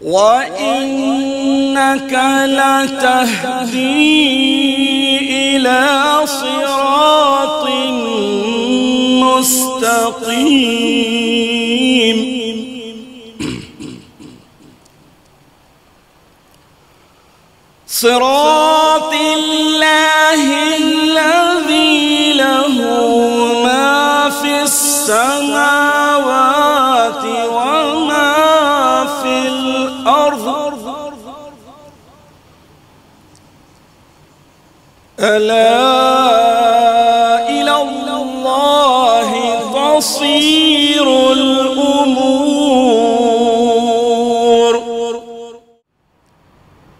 وَإِنَّكَ لَتَهْدِي إِلَى صِرَاطٍ مُسْتَقِيمٍ صِرَاطِ اللَّهِ الَّذِي لَهُ مَا فِي السَّمَاوَاتِ وَمَا فِي الْأَرْضِ أَلَا إِلَى اللَّهِ تَصِيرُ الْأُمُورُ۔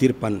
53।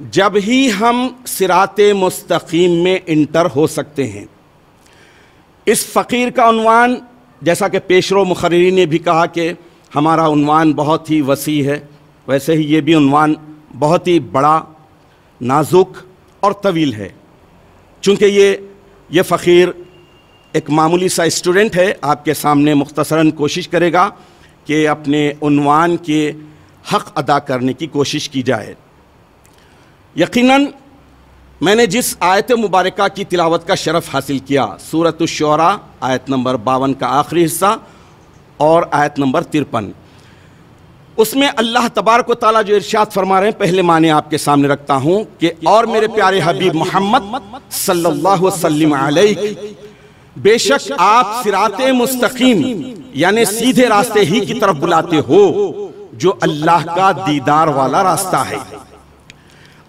جب ہی ہم صراط مستقیم میں انٹر ہو سکتے ہیں۔ اس فقیر کا عنوان، جیسا کہ پیشرو مقررین نے بھی کہا کہ ہمارا عنوان بہت ہی وسیع ہے، ویسے ہی یہ بھی عنوان بہت ہی بڑا، نازک اور طویل ہے۔ چونکہ یہ فقیر ایک معمولی سا اسٹوڈنٹ ہے، آپ کے سامنے مختصراً کوشش کرے گا کہ اپنے عنوان کے حق ادا کرنے کی کوشش کی جائے۔ یقیناً میں نے جس آیت مبارکہ کی تلاوت کا شرف حاصل کیا، سورۃ الشعراء آیت نمبر 52 کا آخری حصہ اور آیت نمبر 53، اس میں اللہ تبارک و تعالیٰ جو ارشاد فرما رہے ہیں، پہلے معنی آپ کے سامنے رکھتا ہوں کہ اور میرے پیارے حبیب محمد صلی اللہ وسلم علیہ، بے شک آپ صراط مستقیم یعنی سیدھے راستے ہی کی طرف بلاتے ہو، جو اللہ کا دیدار والا راستہ ہے۔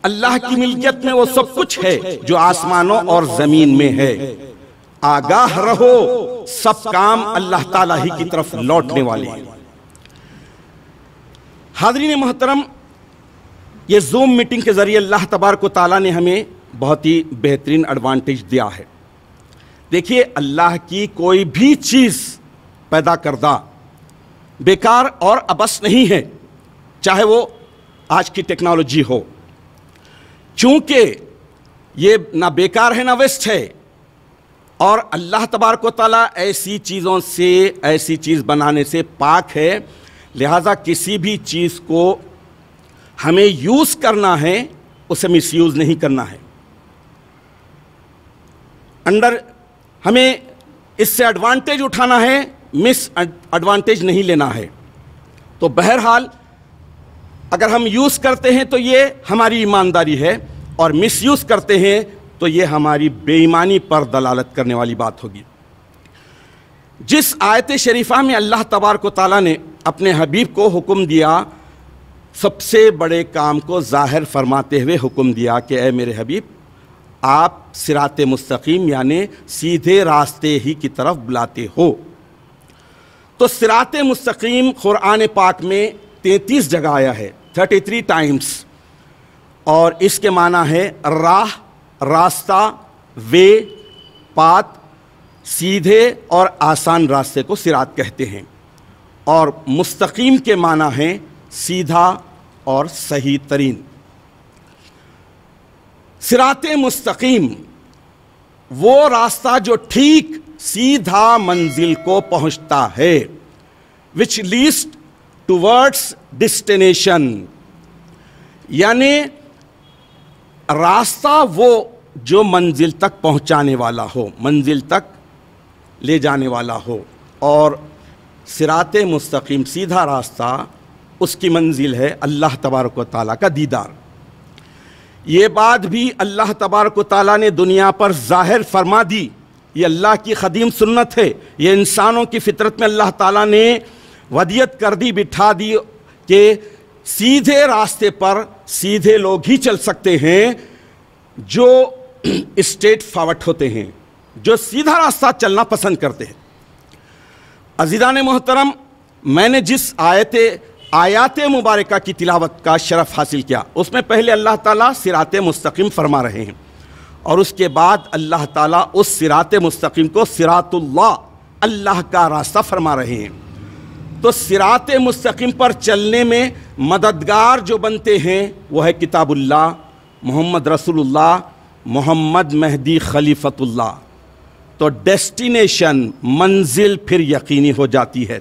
اللہ کی ملکیت میں وہ سب کچھ ہے جو آسمانوں اور زمین میں ہے۔ آگاہ رہو، سب کام اللہ تعالیٰ ہی کی طرف لوٹنے والے ہیں۔ حاضرین محترم، یہ زوم میٹنگ کے ذریعے اللہ تبارک و تعالیٰ نے ہمیں بہت ہی بہترین ایڈوانٹیج دیا ہے۔ دیکھیے، اللہ کی کوئی بھی چیز پیدا کردہ بیکار اور ابس نہیں ہے، چاہے وہ آج کی ٹیکنالوجی ہو، چونکہ یہ نہ بیکار ہے نہ ویسٹ ہے، اور اللہ تبارک و تعالیٰ ایسی چیزوں سے، ایسی چیز بنانے سے پاک ہے، لہٰذا کسی بھی چیز کو ہمیں یوز کرنا ہے، اسے مس یوز نہیں کرنا ہے، ہمیں اس سے ایڈوانٹیج اٹھانا ہے، مس ایڈوانٹیج نہیں لینا ہے۔ تو بہرحال اگر ہم یوز کرتے ہیں تو یہ ہماری ایمانداری ہے، اور مس یوز کرتے ہیں تو یہ ہماری بے ایمانی پر دلالت کرنے والی بات ہوگی۔ جس آیت شریفہ میں اللہ تبارک و تعالیٰ نے اپنے حبیب کو حکم دیا، سب سے بڑے کام کو ظاہر فرماتے ہوئے حکم دیا کہ اے میرے حبیب، آپ صراط مستقیم یعنی سیدھے راستے ہی کی طرف بلاتے ہو۔ تو صراط مستقیم قرآن پاک میں 33 جگہ آیا ہے، 33 ٹائمز، اور اس کے معنی ہے راہ، راستہ، وے، پات، سیدھے اور آسان راستے کو صراط کہتے ہیں، اور مستقیم کے معنی ہے سیدھا اور صحیح ترین۔ صراط مستقیم وہ راستہ جو ٹھیک سیدھا منزل کو پہنچتا ہے، which leads towards destination، یعنی راستہ وہ جو منزل تک پہنچانے والا ہو، منزل تک لے جانے والا ہو، اور صراط مستقیم سیدھا راستہ، اس کی منزل ہے اللہ تبارک و تعالیٰ کا دیدار۔ یہ بات بھی اللہ تبارک و تعالیٰ نے دنیا پر ظاہر فرما دی، یہ اللہ کی قدیم سنت ہے، یہ انسانوں کی فطرت میں اللہ تعالیٰ نے ودیت کر دی، بٹھا دی کہ سیدھے راستے پر سیدھے لوگ ہی چل سکتے ہیں جو اسٹیٹ فارورڈ ہوتے ہیں، جو سیدھا راستہ چلنا پسند کرتے ہیں۔ عزیزان محترم، میں نے جس آیات مبارکہ کی تلاوت کا شرف حاصل کیا، اس میں پہلے اللہ تعالیٰ صراط مستقیم فرما رہے ہیں، اور اس کے بعد اللہ تعالیٰ اس صراط مستقیم کو صراط اللہ، اللہ کا راستہ فرما رہے ہیں۔ تو صراط مستقیم پر چلنے میں مددگار جو بنتے ہیں وہ ہے کتاب اللہ، محمد رسول اللہ، محمد مہدی خلیفۃ اللہ۔ تو ڈیسٹینیشن، منزل پھر یقینی ہو جاتی ہے،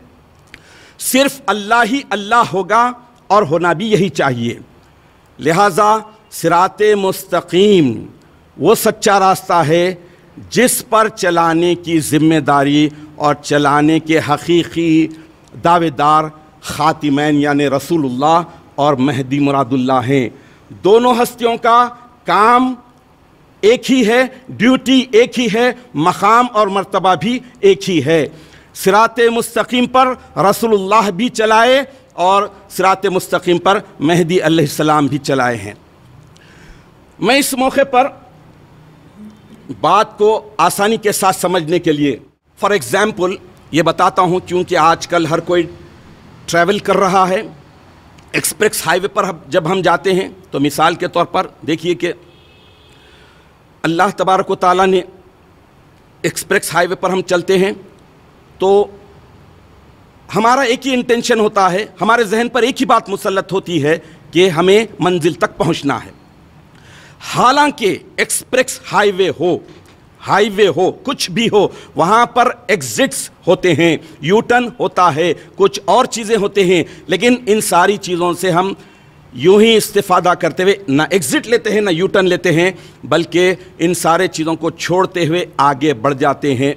صرف اللہ ہی اللہ ہوگا، اور ہونا بھی یہی چاہیے۔ لہٰذا صراط مستقیم وہ سچا راستہ ہے جس پر چلانے کی ذمہ داری اور چلانے کے حقیقی دعوے دار خاتمین یعنی رسول اللہ اور مہدی مراد اللہ ہیں۔ دونوں ہستیوں کا کام ایک ہی ہے، ڈیوٹی ایک ہی ہے، مقام اور مرتبہ بھی ایک ہی ہے۔ صراط مستقیم پر رسول اللہ بھی چلائے اور صراط مستقیم پر مہدی علیہ السلام بھی چلائے ہیں۔ میں اس موقع پر بات کو آسانی کے ساتھ سمجھنے کے لیے فار ایگزامپل یہ بتاتا ہوں، کیونکہ آج کل ہر کوئی ٹریول کر رہا ہے، ایکسپریس ہائی وے پر جب ہم جاتے ہیں تو مثال کے طور پر دیکھیے کہ اللہ تبارک و تعالیٰ نے ایکسپریس ہائی وے پر ہم چلتے ہیں تو ہمارا ایک ہی انٹینشن ہوتا ہے، ہمارے ذہن پر ایک ہی بات مسلط ہوتی ہے کہ ہمیں منزل تک پہنچنا ہے. حالانکہ ایکسپریس ہائی وے ہو کچھ بھی ہو، وہاں پر ایگزٹس ہوتے ہیں، یو ٹرن ہوتا ہے، کچھ اور چیزیں ہوتے ہیں، لیکن ان ساری چیزوں سے ہم یوں ہی استفادہ کرتے ہوئے نہ ایگزٹ لیتے ہیں نہ یو ٹرن لیتے ہیں، بلکہ ان سارے چیزوں کو چھوڑتے ہوئے آگے بڑھ جاتے ہیں.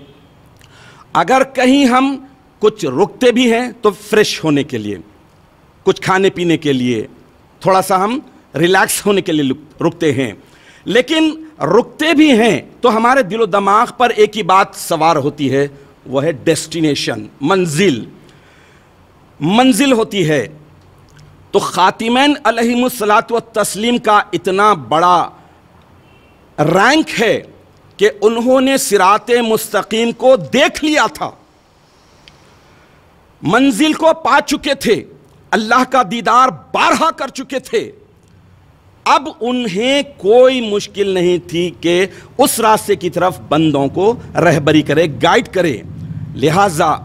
اگر کہیں ہم کچھ رکتے بھی ہیں تو فریش ہونے کے لیے، کچھ کھانے پینے کے لیے، تھوڑا سا ہم ریلیکس ہونے کے لیے رکتے ہیں، لیکن رکتے بھی ہیں تو ہمارے دل و دماغ پر ایک ہی بات سوار ہوتی ہے، وہ ہے ڈیسٹینیشن، منزل ہوتی ہے. تو خاتمین علیہم الصلاۃ والتسلیم کا اتنا بڑا رینک ہے کہ انہوں نے صراط مستقیم کو دیکھ لیا تھا، منزل کو پا چکے تھے، اللہ کا دیدار بارہا کر چکے تھے. اب انہیں کوئی مشکل نہیں تھی کہ اس راستے کی طرف بندوں کو رہبری کرے، گائیڈ کرے. لہذا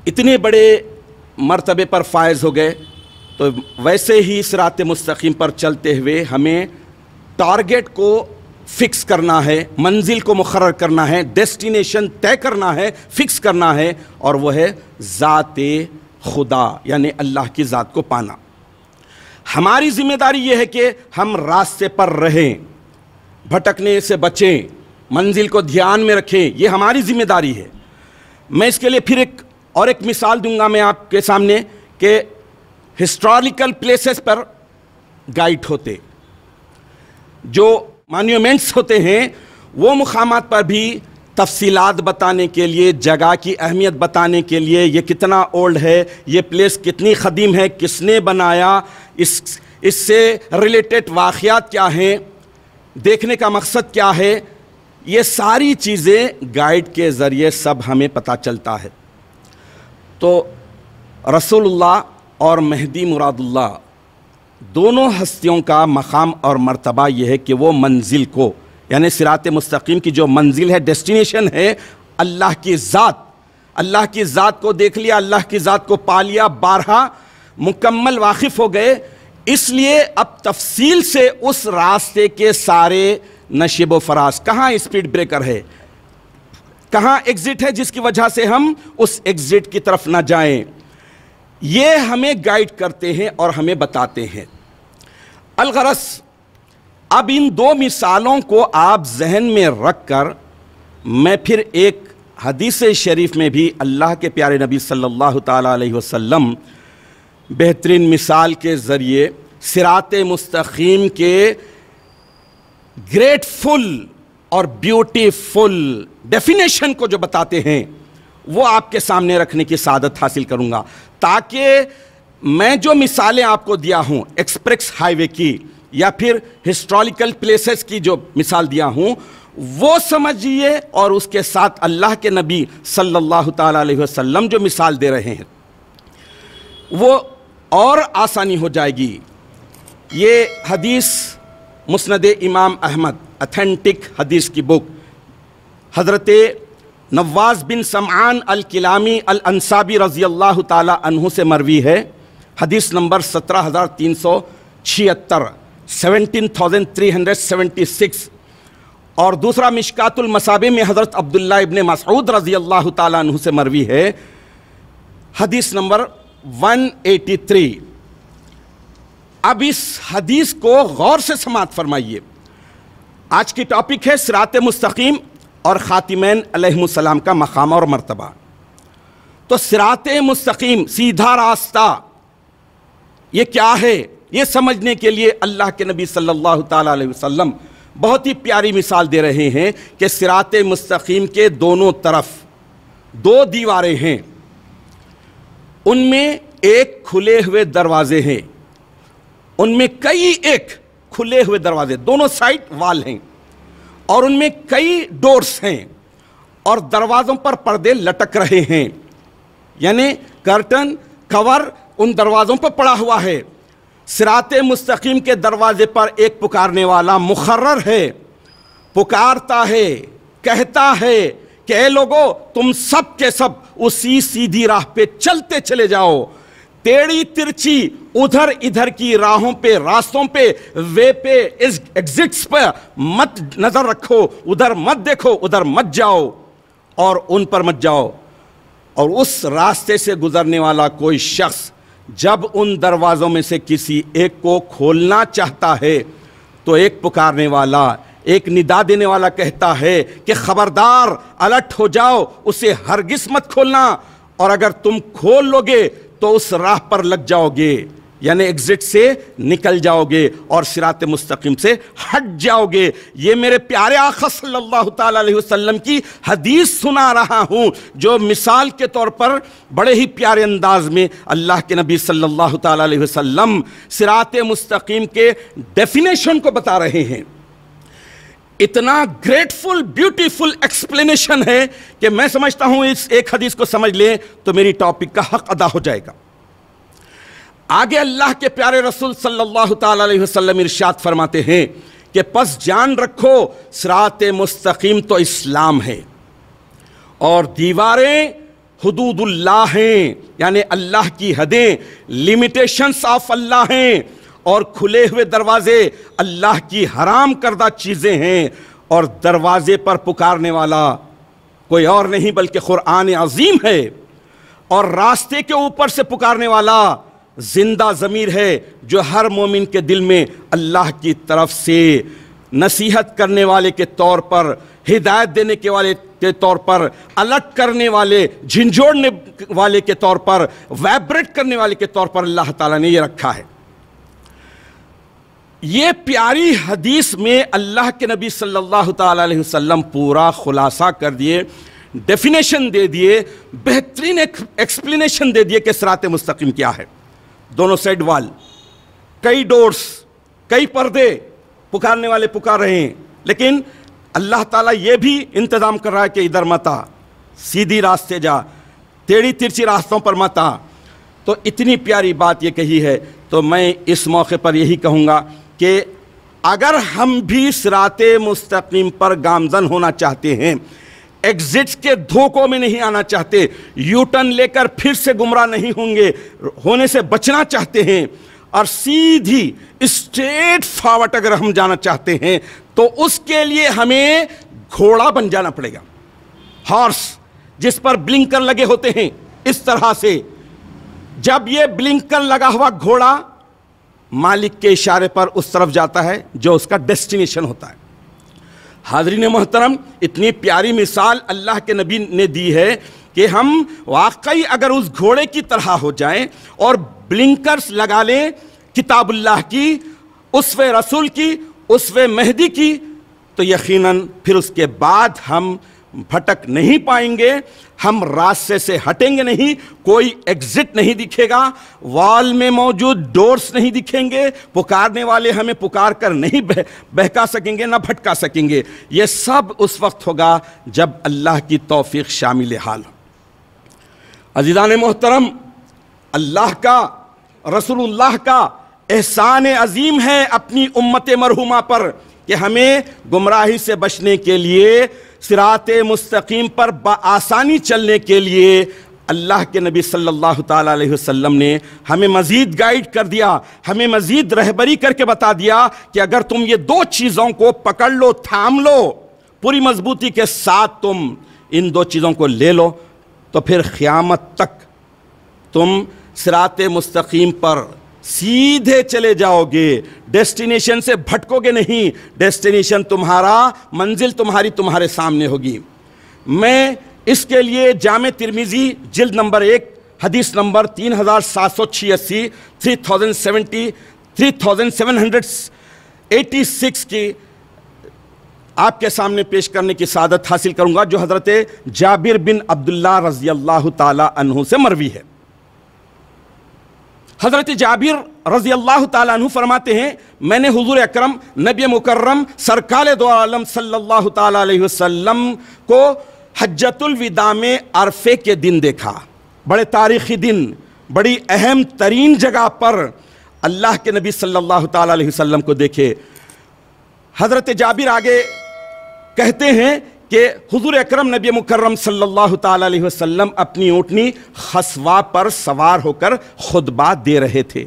اتنے بڑے مرتبے پر فائز ہو گئے تو ویسے ہی صراط مستقیم پر چلتے ہوئے ہمیں ٹارگٹ کو فکس کرنا ہے، منزل کو مقرر کرنا ہے، ڈیسٹینیشن طے کرنا ہے، فکس کرنا ہے، اور وہ ہے ذات خدا، یعنی اللہ کی ذات کو پانا. ہماری ذمہ داری یہ ہے کہ ہم راستے پر رہیں، بھٹکنے سے بچیں، منزل کو دھیان میں رکھیں، یہ ہماری ذمہ داری ہے. میں اس کے لیے پھر ایک مثال دوں گا میں آپ کے سامنے کہ ہسٹوریکل پلیسز پر گائیڈ ہوتے، جو مانیومنٹس ہوتے ہیں، وہ مقامات پر بھی تفصیلات بتانے کے لیے، جگہ کی اہمیت بتانے کے لیے، یہ کتنا اولڈ ہے، یہ پلیس کتنی قدیم ہے، کس نے بنایا، اس سے ریلیٹڈ واقعات کیا ہیں، دیکھنے کا مقصد کیا ہے، یہ ساری چیزیں گائیڈ کے ذریعے سب ہمیں پتہ چلتا ہے. تو رسول اللہ اور مہدی مراد اللہ دونوں ہستیوں کا مقام اور مرتبہ یہ ہے کہ وہ منزل کو، یعنی صراط مستقیم کی جو منزل ہے، ڈیسٹینیشن ہے، اللہ کی ذات کو دیکھ لیا، اللہ کی ذات کو پا لیا، بارہا مکمل واقف ہو گئے. اس لیے اب تفصیل سے اس راستے کے سارے نشیب و فراز، کہاں اسپیڈ بریکر ہے، کہاں ایگزٹ ہے جس کی وجہ سے ہم اس ایگزٹ کی طرف نہ جائیں، یہ ہمیں گائیڈ کرتے ہیں اور ہمیں بتاتے ہیں. الغرض اب ان دو مثالوں کو آپ ذہن میں رکھ کر میں پھر ایک حدیث شریف میں بھی اللہ کے پیارے نبی صلی اللہ تعالیٰ علیہ وسلم بہترین مثال کے ذریعے صراط مستقیم کے گریٹفل اور بیوٹیفل ڈیفینیشن کو جو بتاتے ہیں وہ آپ کے سامنے رکھنے کی سعادت حاصل کروں گا، تاکہ میں جو مثالیں آپ کو دیا ہوں ایکسپریس ہائی وے کی یا پھر ہسٹوریکل پلیسز کی جو مثال دیا ہوں وہ سمجھیے، اور اس کے ساتھ اللہ کے نبی صلی اللہ تعالیٰ علیہ وسلم جو مثال دے رہے ہیں وہ اور آسانی ہو جائے گی. یہ حدیث مسند امام احمد، اتھینٹک حدیث کی بک، حضرت نواز بن سمعان الکلامی الانصابی رضی اللہ تعالی عنہ سے مروی ہے. حدیث نمبر 17376، 17376. اور دوسرا مشکات المصابیح میں حضرت عبداللہ ابن مسعود رضی اللہ تعالی عنہ سے مروی ہے، حدیث نمبر 183. اب اس حدیث کو غور سے سماعت فرمائیے. آج کی ٹاپک ہے صراط مستقیم اور خاتمین علیہم السلام کا مقام اور مرتبہ. تو صراط مستقیم، سیدھا راستہ، یہ کیا ہے، یہ سمجھنے کے لیے اللہ کے نبی صلی اللہ تعالیٰ علیہ وسلم بہت ہی پیاری مثال دے رہے ہیں کہ صراط مستقیم کے دونوں طرف دو دیواریں ہیں، ان میں ایک کھلے ہوئے دروازے ہیں، ان میں کئی ایک کھلے ہوئے دروازے، دونوں سائڈ وال ہیں، اور ان میں کئی ڈورز ہیں، اور دروازوں پر پردے لٹک رہے ہیں، یعنی کرٹن، کور ان دروازوں پر پڑا ہوا ہے۔ صراط مستقیم کے دروازے پر ایک پکارنے والا مقرر ہے، پکارتا ہے، کہتا ہے کہ اے لوگو تم سب کے سب اسی سیدھی راہ پہ چلتے چلے جاؤ، ٹیڑھی ترچی ادھر ادھر کی راہوں پہ، راستوں پہ، وے پہ، ایگزٹس پہ مت نظر رکھو، ادھر مت دیکھو، ادھر مت جاؤ اور ان پر مت جاؤ۔ اور اس راستے سے گزرنے والا کوئی شخص جب ان دروازوں میں سے کسی ایک کو کھولنا چاہتا ہے تو ایک پکارنے والا، ایک ندا دینے والا کہتا ہے کہ خبردار، الرٹ ہو جاؤ، اسے ہرگز مت کھولنا، اور اگر تم کھول لو گے تو اس راہ پر لگ جاؤ گے، یعنی ایگزٹ سے نکل جاؤ گے اور صراط مستقیم سے ہٹ جاؤ گے۔ یہ میرے پیارے آقا صلی اللہ تعالیٰ علیہ وسلم کی حدیث سنا رہا ہوں، جو مثال کے طور پر بڑے ہی پیارے انداز میں اللہ کے نبی صلی اللہ تعالیٰ علیہ وسلم صراط مستقیم کے ڈیفینیشن کو بتا رہے ہیں۔ اتنا گریٹفل، بیوٹیفل ایکسپلینیشن ہے کہ میں سمجھتا ہوں اس ایک حدیث کو سمجھ لیں تو میری ٹاپک کا حق ادا ہو جائے گا۔ آگے اللہ کے پیارے رسول صلی اللہ تعالیٰ علیہ وسلم ارشاد فرماتے ہیں کہ پس جان رکھو صراط مستقیم تو اسلام ہے، اور دیواریں حدود اللہ ہیں، یعنی اللہ کی حدیں، لیمیٹیشنز آف اللہ ہیں، اور کھلے ہوئے دروازے اللہ کی حرام کردہ چیزیں ہیں، اور دروازے پر پکارنے والا کوئی اور نہیں بلکہ قرآن عظیم ہے، اور راستے کے اوپر سے پکارنے والا زندہ ضمیر ہے جو ہر مومن کے دل میں اللہ کی طرف سے نصیحت کرنے والے کے طور پر، ہدایت دینے کے والے کے طور پر، الرٹ کرنے والے، جھنجھوڑنے والے کے طور پر، وائبریٹ کرنے والے کے طور پر اللہ تعالیٰ نے یہ رکھا ہے۔ یہ پیاری حدیث میں اللہ کے نبی صلی اللہ تعالیٰ علیہ وسلم پورا خلاصہ کر دیے، ڈیفینیشن دے دیے، بہترین ایکسپلینیشن دے دیے کہ صراط مستقیم کیا ہے۔ دونوں سائڈ وال، کئی ڈورز، کئی پردے، پکارنے والے پکار رہے ہیں، لیکن اللہ تعالیٰ یہ بھی انتظام کر رہا ہے کہ ادھر مت آ، سیدھی راستے جا، ٹیڑھی ترچھی راستوں پر مت آ۔ تو اتنی پیاری بات یہ کہی ہے، تو میں اس موقع پر یہی کہوں گا کہ اگر ہم بھی صراط مستقیم پر گامزن ہونا چاہتے ہیں، ایگزٹس کے دھوکوں میں نہیں آنا چاہتے، یو ٹرن لے کر پھر سے گمراہ نہیں ہوں گے، ہونے سے بچنا چاہتے ہیں، اور سیدھی اسٹریٹ فارورڈ اگر ہم جانا چاہتے ہیں تو اس کے لیے ہمیں گھوڑا بن جانا پڑے گا، ہارس جس پر بلنکر لگے ہوتے ہیں۔ اس طرح سے جب یہ بلنکر لگا ہوا گھوڑا مالک کے اشارے پر اس طرف جاتا ہے جو اس کا ڈیسٹینیشن ہوتا ہے۔ حاضرین محترم، اتنی پیاری مثال اللہ کے نبی نے دی ہے کہ ہم واقعی اگر اس گھوڑے کی طرح ہو جائیں اور بلنکرز لگا لیں کتاب اللہ کی، اسوہ رسول کی، اسوہ مہدی کی، تو یقیناً پھر اس کے بعد ہم بھٹک نہیں پائیں گے، ہم راستے سے ہٹیں گے نہیں، کوئی ایگزٹ نہیں دکھے گا، وال میں موجود ڈورز نہیں دکھیں گے، پکارنے والے ہمیں پکار کر نہیں بہکا سکیں گے، نہ بھٹکا سکیں گے۔ یہ سب اس وقت ہوگا جب اللہ کی توفیق شامل حال ہو۔ عزیزان محترم، اللہ کا، رسول اللہ کا احسان عظیم ہے اپنی امت مرحومہ پر کہ ہمیں گمراہی سے بچنے کے لیے، صراط مستقیم پر بآسانی چلنے کے لیے اللہ کے نبی صلی اللہ تعالیٰ علیہ وسلم نے ہمیں مزید گائیڈ کر دیا، ہمیں مزید رہبری کر کے بتا دیا کہ اگر تم یہ دو چیزوں کو پکڑ لو، تھام لو، پوری مضبوطی کے ساتھ تم ان دو چیزوں کو لے لو، تو پھر قیامت تک تم صراط مستقیم پر سیدھے چلے جاؤ گے، ڈیسٹینیشن سے بھٹکو گے نہیں، ڈیسٹینیشن تمہارا، منزل تمہارے سامنے ہوگی۔ میں اس کے لیے جامع ترمذی جلد نمبر 1 حدیث نمبر 3786 3786 کی آپ کے سامنے پیش کرنے کی سعادت حاصل کروں گا، جو حضرت جابر بن عبداللہ رضی اللہ تعالی عنہ سے مروی ہے۔ حضرت جابر رضی اللہ تعالیٰ عنہ فرماتے ہیں، میں نے حضور اکرم نبی مکرم سرکار دو عالم صلی اللہ تعالیٰ علیہ وسلم کو حجۃ الوداع میں عرفے کے دن دیکھا، بڑے تاریخی دن، بڑی اہم ترین جگہ پر اللہ کے نبی صلی اللہ تعالیٰ علیہ وسلم کو دیکھے۔ حضرت جابر آگے کہتے ہیں کہ حضور اکرم نبی مکرم صلی اللہ تعالیٰ علیہ وسلم اپنی اونٹنی خصوا پر سوار ہو کر خطبہ دے رہے تھے۔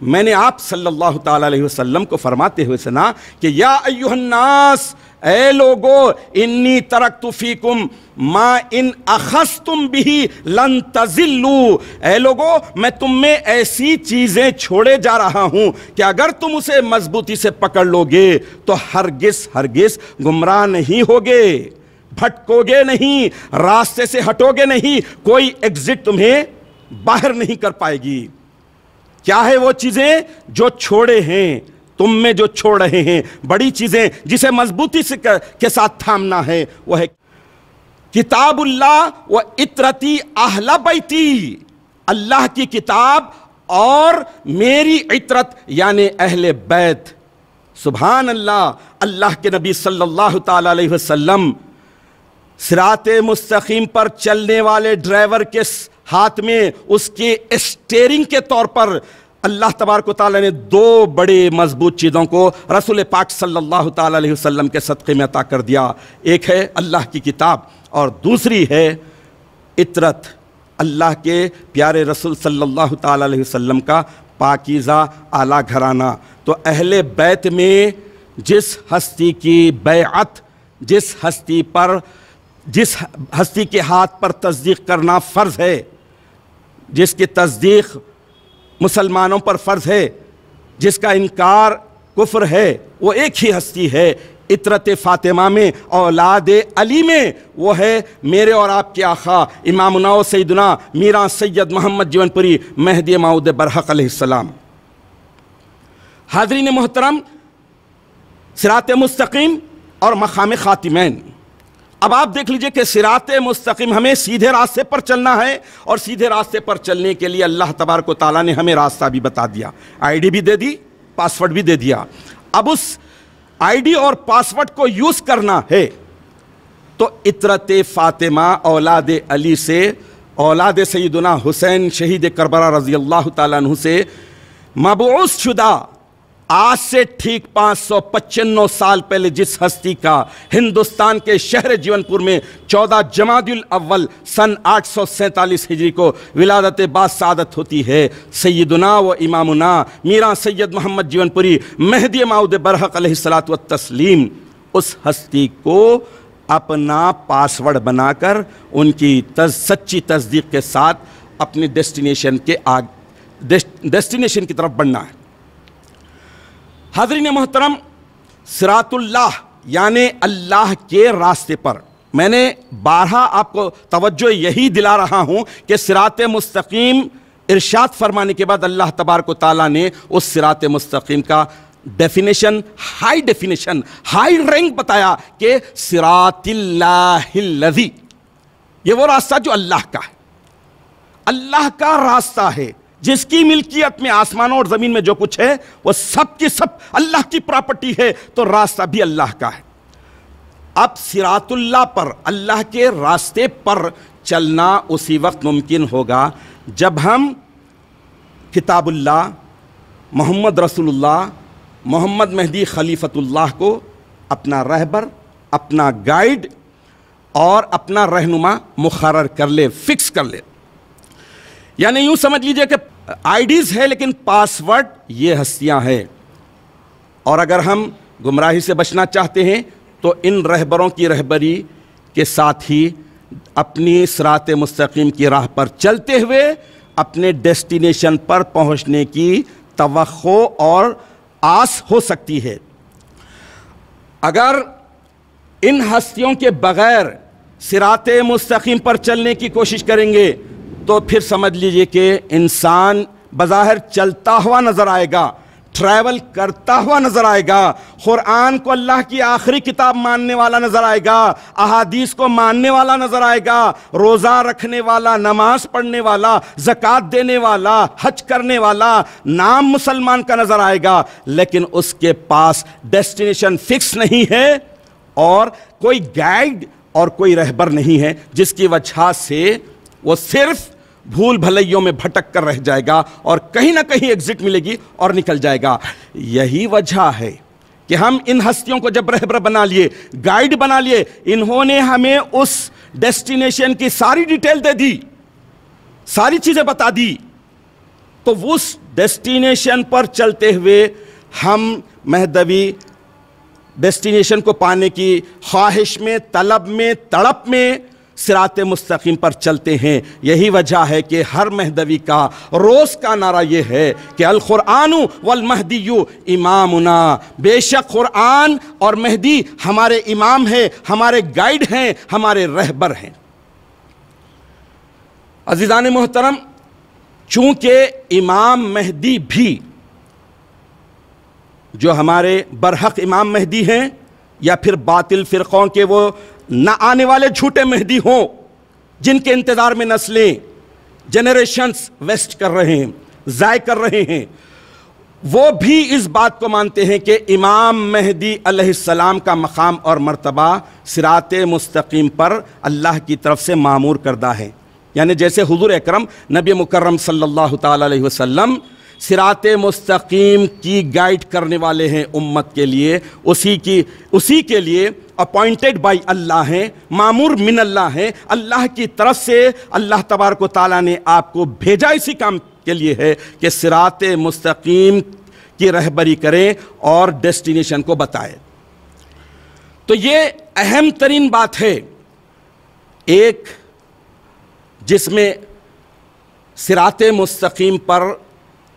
میں نے آپ صلی اللہ تعالیٰ علیہ وسلم کو فرماتے ہوئے سنا کہ یا ایھا الناس، اے لوگو، انی ترکت فیکم ما ان اخذتم بہ لن تضلوا، اے لوگو میں تم میں ایسی چیزیں چھوڑے جا رہا ہوں کہ اگر تم اسے مضبوطی سے پکڑ لو گے تو ہرگز گمراہ نہیں ہوگے، بھٹکو گے نہیں، راستے سے ہٹو گے نہیں، کوئی ایگزٹ تمہیں باہر نہیں کر پائے گی۔ کیا ہے وہ چیزیں جو چھوڑے ہیں، تم میں جو چھوڑ رہے ہیں، بڑی چیزیں جسے مضبوطی سے کے ساتھ تھامنا ہے، وہ ہے کتاب اللہ و اطرتی اہل بیتی، اللہ کی کتاب اور میری عطرت یعنی اہل بیت۔ سبحان اللہ، اللہ کے نبی صلی اللہ تعالی علیہ وسلم صراط مستقیم پر چلنے والے ڈرائیور کے ہاتھ میں اس کے اسٹیئرنگ کے طور پر اللہ تبارک و تعالیٰ نے دو بڑے مضبوط چیزوں کو رسول پاک صلی اللہ تعالیٰ علیہ وسلم کے صدقے میں عطا کر دیا۔ ایک ہے اللہ کی کتاب اور دوسری ہے عطرت، اللہ کے پیارے رسول صلی اللہ تعالیٰ علیہ وسلم کا پاکیزہ اعلیٰ گھرانہ۔ تو اہل بیت میں جس ہستی کی بیعت، جس ہستی کے ہاتھ پر تصدیق کرنا فرض ہے، جس کی تصدیق مسلمانوں پر فرض ہے، جس کا انکار کفر ہے، وہ ایک ہی ہستی ہے، عطرت فاطمہ میں، اولاد علی میں، وہ ہے میرے اور آپ کے آقا امامنا و سیدنا میراں سید محمد جیون پوری مہدی موعود برحق علیہ السلام۔ حاضرین محترم، صراط مستقیم اور مقام خاتمین، اب آپ دیکھ لیجئے کہ صراط مستقیم ہمیں سیدھے راستے پر چلنا ہے، اور سیدھے راستے پر چلنے کے لیے اللہ تبارک و تعالیٰ نے ہمیں راستہ بھی بتا دیا، آئی ڈی بھی دے دی، پاسورڈ بھی دے دیا۔ اب اس آئی ڈی اور پاسورڈ کو یوز کرنا ہے تو عطرت فاطمہ اولاد علی سے، اولاد سیدنا حسین شہید کربلا رضی اللہ تعالیٰ عنہ سے مبعوث شدہ، آج سے ٹھیک 595 سال پہلے جس ہستی کا ہندوستان کے شہر جیون پور میں 14 جمادی الاول سن 847 ہجری کو ولادت باسعادت ہوتی ہے، سیدنا و امامنا میراں سید محمد جیون پوری مہدی موعود برحق علیہ الصلوۃ والتسلیم، اس ہستی کو اپنا پاسورڈ بنا کر ان کی سچی تصدیق کے ساتھ اپنی ڈیسٹینیشن کی طرف بڑھنا ہے۔ حاضرین محترم، صراط اللہ یعنی اللہ کے راستے پر، میں نے بارہا آپ کو توجہ یہی دلا رہا ہوں کہ صراط مستقیم ارشاد فرمانے کے بعد اللہ تبارک و تعالیٰ نے اس صراط مستقیم کا ڈیفینیشن، ہائی رینک بتایا کہ صراط اللہ الذی، یہ وہ راستہ جو اللہ کا ہے، اللہ کا راستہ ہے، جس کی ملکیت میں آسمانوں اور زمین میں جو کچھ ہے وہ سب کی سب اللہ کی پراپرٹی ہے، تو راستہ بھی اللہ کا ہے۔ اب صراط اللہ پر، اللہ کے راستے پر چلنا اسی وقت ممکن ہوگا جب ہم کتاب اللہ، محمد رسول اللہ، محمد مہدی خلیفۃ اللہ کو اپنا رہبر، اپنا گائیڈ اور اپنا رہنما مقرر کر لے، فکس کر لے۔ یعنی یوں سمجھ لیجئے کہ آئی ڈیز ہے لیکن پاسورڈ یہ ہستیاں ہیں، اور اگر ہم گمراہی سے بچنا چاہتے ہیں تو ان رہبروں کی رہبری کے ساتھ ہی اپنی صراط مستقیم کی راہ پر چلتے ہوئے اپنے ڈیسٹینیشن پر پہنچنے کی توقع اور آس ہو سکتی ہے۔ اگر ان ہستیوں کے بغیر صراط مستقیم پر چلنے کی کوشش کریں گے تو پھر سمجھ لیجئے کہ انسان بظاہر چلتا ہوا نظر آئے گا، ٹریول کرتا ہوا نظر آئے گا، قرآن کو اللہ کی آخری کتاب ماننے والا نظر آئے گا، احادیث کو ماننے والا نظر آئے گا، روزہ رکھنے والا، نماز پڑھنے والا، زکوٰۃ دینے والا، حج کرنے والا، نام مسلمان کا نظر آئے گا، لیکن اس کے پاس ڈیسٹینیشن فکس نہیں ہے اور کوئی گائیڈ اور کوئی رہبر نہیں ہے، جس کی وجہ سے وہ صرف بھول بھلائیوں میں بھٹک کر رہ جائے گا اور کہیں نہ کہیں ایگزٹ ملے گی اور نکل جائے گا۔ یہی وجہ ہے کہ ہم ان ہستیوں کو جب رہبر بنا لیے، گائیڈ بنا لیے، انہوں نے ہمیں اس ڈیسٹینیشن کی ساری ڈیٹیل دے دی، ساری چیزیں بتا دی، تو اس ڈیسٹینیشن پر چلتے ہوئے ہم مہدوی ڈیسٹینیشن کو پانے کی خواہش میں، طلب میں، تڑپ میں صراط مستقیم پر چلتے ہیں۔ یہی وجہ ہے کہ ہر مہدوی کا روز کا نعرہ یہ ہے کہ القرآن والمہدی امامنا، بے شک قرآن اور مہدی ہمارے امام ہیں، ہمارے گائیڈ ہیں، ہمارے رہبر ہیں۔ عزیزان محترم، چونکہ امام مہدی بھی جو ہمارے برحق امام مہدی ہیں یا پھر باطل فرقوں کے وہ نہ آنے والے جھوٹے مہدی ہوں جن کے انتظار میں نسلیں، جنریشنز ویسٹ کر رہے ہیں، ضائع کر رہے ہیں، وہ بھی اس بات کو مانتے ہیں کہ امام مہدی علیہ السلام کا مقام اور مرتبہ صراط مستقیم پر اللہ کی طرف سے معمور کردہ ہے۔ یعنی جیسے حضور اکرم نبی مکرم صلی اللہ تعالی علیہ وسلم صراط مستقیم کی گائیڈ کرنے والے ہیں امت کے لیے، اسی کے لیے اپوائنٹڈ بائی اللہ ہیں، معمور من اللہ ہیں، اللہ کی طرف سے اللہ تبارک و تعالیٰ نے آپ کو بھیجا اسی کام کے لیے ہے کہ صراط مستقیم کی رہبری کریں اور ڈیسٹینیشن کو بتائیں۔ تو یہ اہم ترین بات ہے، ایک جس میں صراط مستقیم پر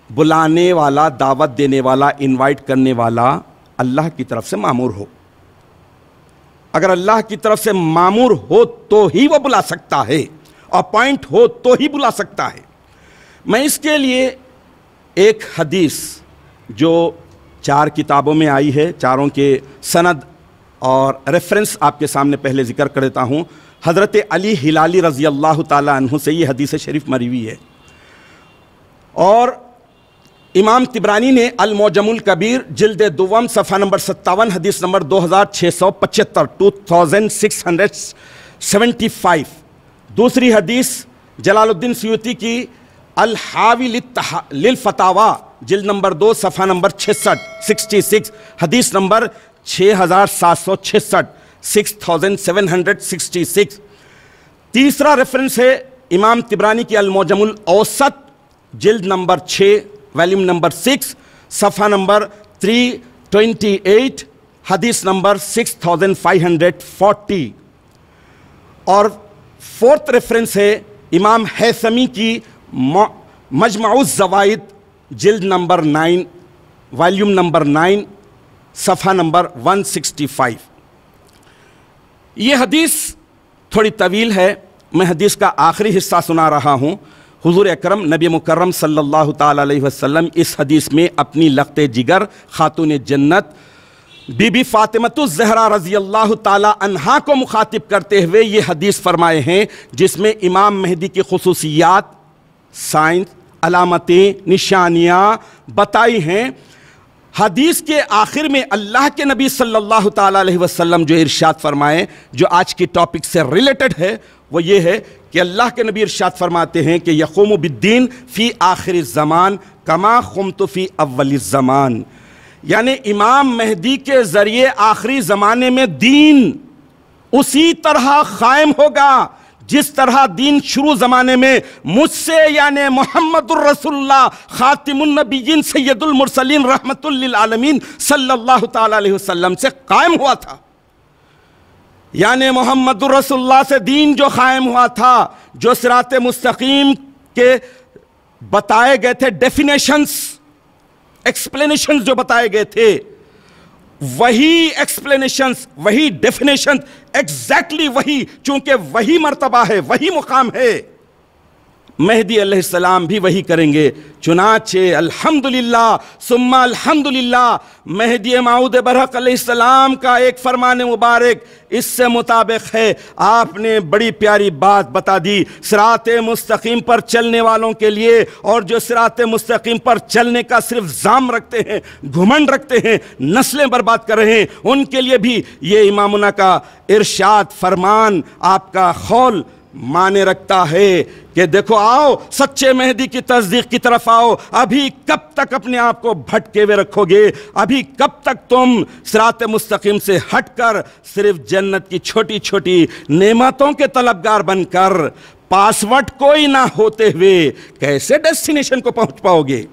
بلانے والا، دعوت دینے والا، انوائٹ کرنے والا اللہ کی طرف سے معمور ہو۔ اگر اللہ کی طرف سے معمور ہو تو ہی وہ بلا سکتا ہے، اپوائنٹ ہو تو ہی بلا سکتا ہے۔ میں اس کے لیے ایک حدیث جو 4 کتابوں میں آئی ہے، چاروں کے سند اور ریفرنس آپ کے سامنے پہلے ذکر کر دیتا ہوں۔ حضرت علی ہلالی رضی اللہ تعالی عنہ سے یہ حدیث شریف مروی ہے، اور امام طبرانی نے المعجم الکبیر جلد دوم صفحہ نمبر 57 حدیث نمبر 2675 2675۔ دوسری حدیث جلال الدین سیوطی کی الحاوی للفتاوی جلد نمبر 2 صفحہ نمبر 66 حدیث نمبر 6766 6766۔ تیسرا ریفرنس ہے امام طبرانی کی المعجم الاوسط جلد نمبر 6 والیوم نمبر 6 صفحہ نمبر 328 حدیث نمبر 6540۔ اور فورتھ ریفرنس ہے امام حیثمی کی مجمع الزوائد جلد نمبر 9 والیوم نمبر 9 صفحہ نمبر 165۔ یہ حدیث تھوڑی طویل ہے، میں حدیث کا آخری حصہ سنا رہا ہوں۔ حضور اکرم نبی مکرم صلی اللہ تعالی علیہ وسلم اس حدیث میں اپنی لخت جگر خاتون جنت بی بی فاطمۃ الزہرا رضی اللہ تعالی عنہا کو مخاطب کرتے ہوئے یہ حدیث فرمائے ہیں، جس میں امام مہدی کی خصوصیات، سائنس، علامتیں، نشانیاں بتائی ہیں۔ حدیث کے آخر میں اللہ کے نبی صلی اللہ تعالی علیہ وسلم جو ارشاد فرمائے، جو آج کی ٹاپک سے ریلیٹڈ ہے، وہ یہ ہے کہ اللہ کے نبی ارشاد فرماتے ہیں کہ یقوم بالدین فی آخر الزمان کما قمت فی اول الزمان، یعنی امام مہدی کے ذریعے آخری زمانے میں دین اسی طرح قائم ہوگا جس طرح دین شروع زمانے میں مجھ سے یعنی محمد الرسول اللہ خاتم النبیین سید المرسلین رحمت للعالمین صلی اللہ تعالی علیہ وسلم سے قائم ہوا تھا۔ یعنی محمد الرسول اللہ سے دین جو قائم ہوا تھا، جو صراط مستقیم کے بتائے گئے تھے ڈیفینیشنز، ایکسپلینیشنز جو بتائے گئے تھے، وہی ایکسپلینیشنز، وہی ڈیفینیشن ایگزیکٹلی وہی، چونکہ وہی مرتبہ ہے، وہی مقام ہے، مہدی علیہ السلام بھی وہی کریں گے۔ چنانچہ الحمدللہ ثم الحمدللہ مہدی موعود برحق علیہ السلام کا ایک فرمان مبارک اس سے مطابق ہے۔ آپ نے بڑی پیاری بات بتا دی صراط مستقیم پر چلنے والوں کے لیے، اور جو صراط مستقیم پر چلنے کا صرف زام رکھتے ہیں، گھمنڈ رکھتے ہیں، نسلیں برباد کر رہے ہیں، ان کے لیے بھی یہ امامنا کا ارشاد، فرمان، آپ کا قول مانے رکھتا ہے کہ دیکھو آؤ سچے مہدی کی تصدیق کی طرف آؤ، ابھی کب تک اپنے آپ کو بھٹکے ہوئے رکھو گے؟ ابھی کب تک تم صراط مستقیم سے ہٹ کر صرف جنت کی چھوٹی چھوٹی نعمتوں کے طلبگار بن کر پاسورڈ کوئی نہ ہوتے ہوئے کیسے ڈیسٹینیشن کو پہنچ پاؤ گے؟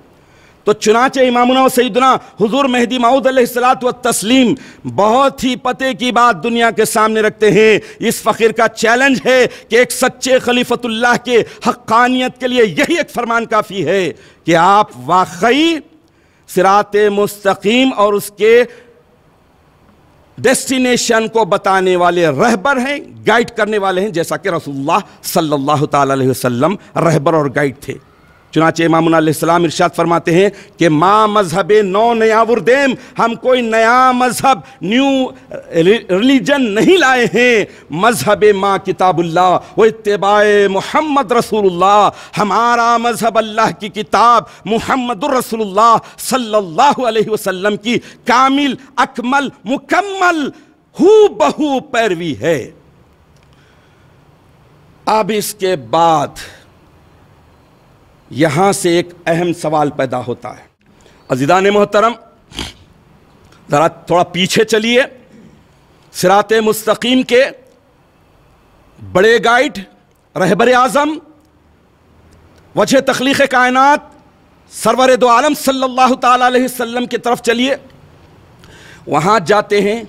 تو چنانچہ امامنا و سیدنا حضور مہدی موعود علیہ الصلوۃ والتسلیم بہت ہی پتے کی بات دنیا کے سامنے رکھتے ہیں۔ اس فقیر کا چیلنج ہے کہ ایک سچے خلیفۃ اللہ کے حقانیت کے لیے یہی ایک فرمان کافی ہے کہ آپ واقعی صراط مستقیم اور اس کے ڈیسٹینیشن کو بتانے والے رہبر ہیں، گائیڈ کرنے والے ہیں، جیسا کہ رسول اللہ صلی اللہ تعالی علیہ وسلم رہبر اور گائیڈ تھے۔ چنانچہ امام علیہ السلام ارشاد فرماتے ہیں کہ ما مذہب نو نیا وردیم، ہم کوئی نیا مذہب نیو ریلیجن نہیں لائے ہیں، مذہب ما کتاب اللہ و اتباع محمد رسول اللہ، ہمارا مذہب اللہ کی کتاب محمد الرسول اللہ صلی اللہ علیہ وسلم کی کامل اکمل مکمل ہو بہو پیروی ہے۔ اب اس کے بعد یہاں سے ایک اہم سوال پیدا ہوتا ہے۔ عزیزان محترم، ذرا تھوڑا پیچھے چلیے۔ صراط مستقیم کے بڑے گائیڈ رہبر اعظم وجہ تخلیق کائنات سرور دو عالم صلی اللہ تعالی علیہ وسلم کی طرف چلیے۔ وہاں جاتے ہیں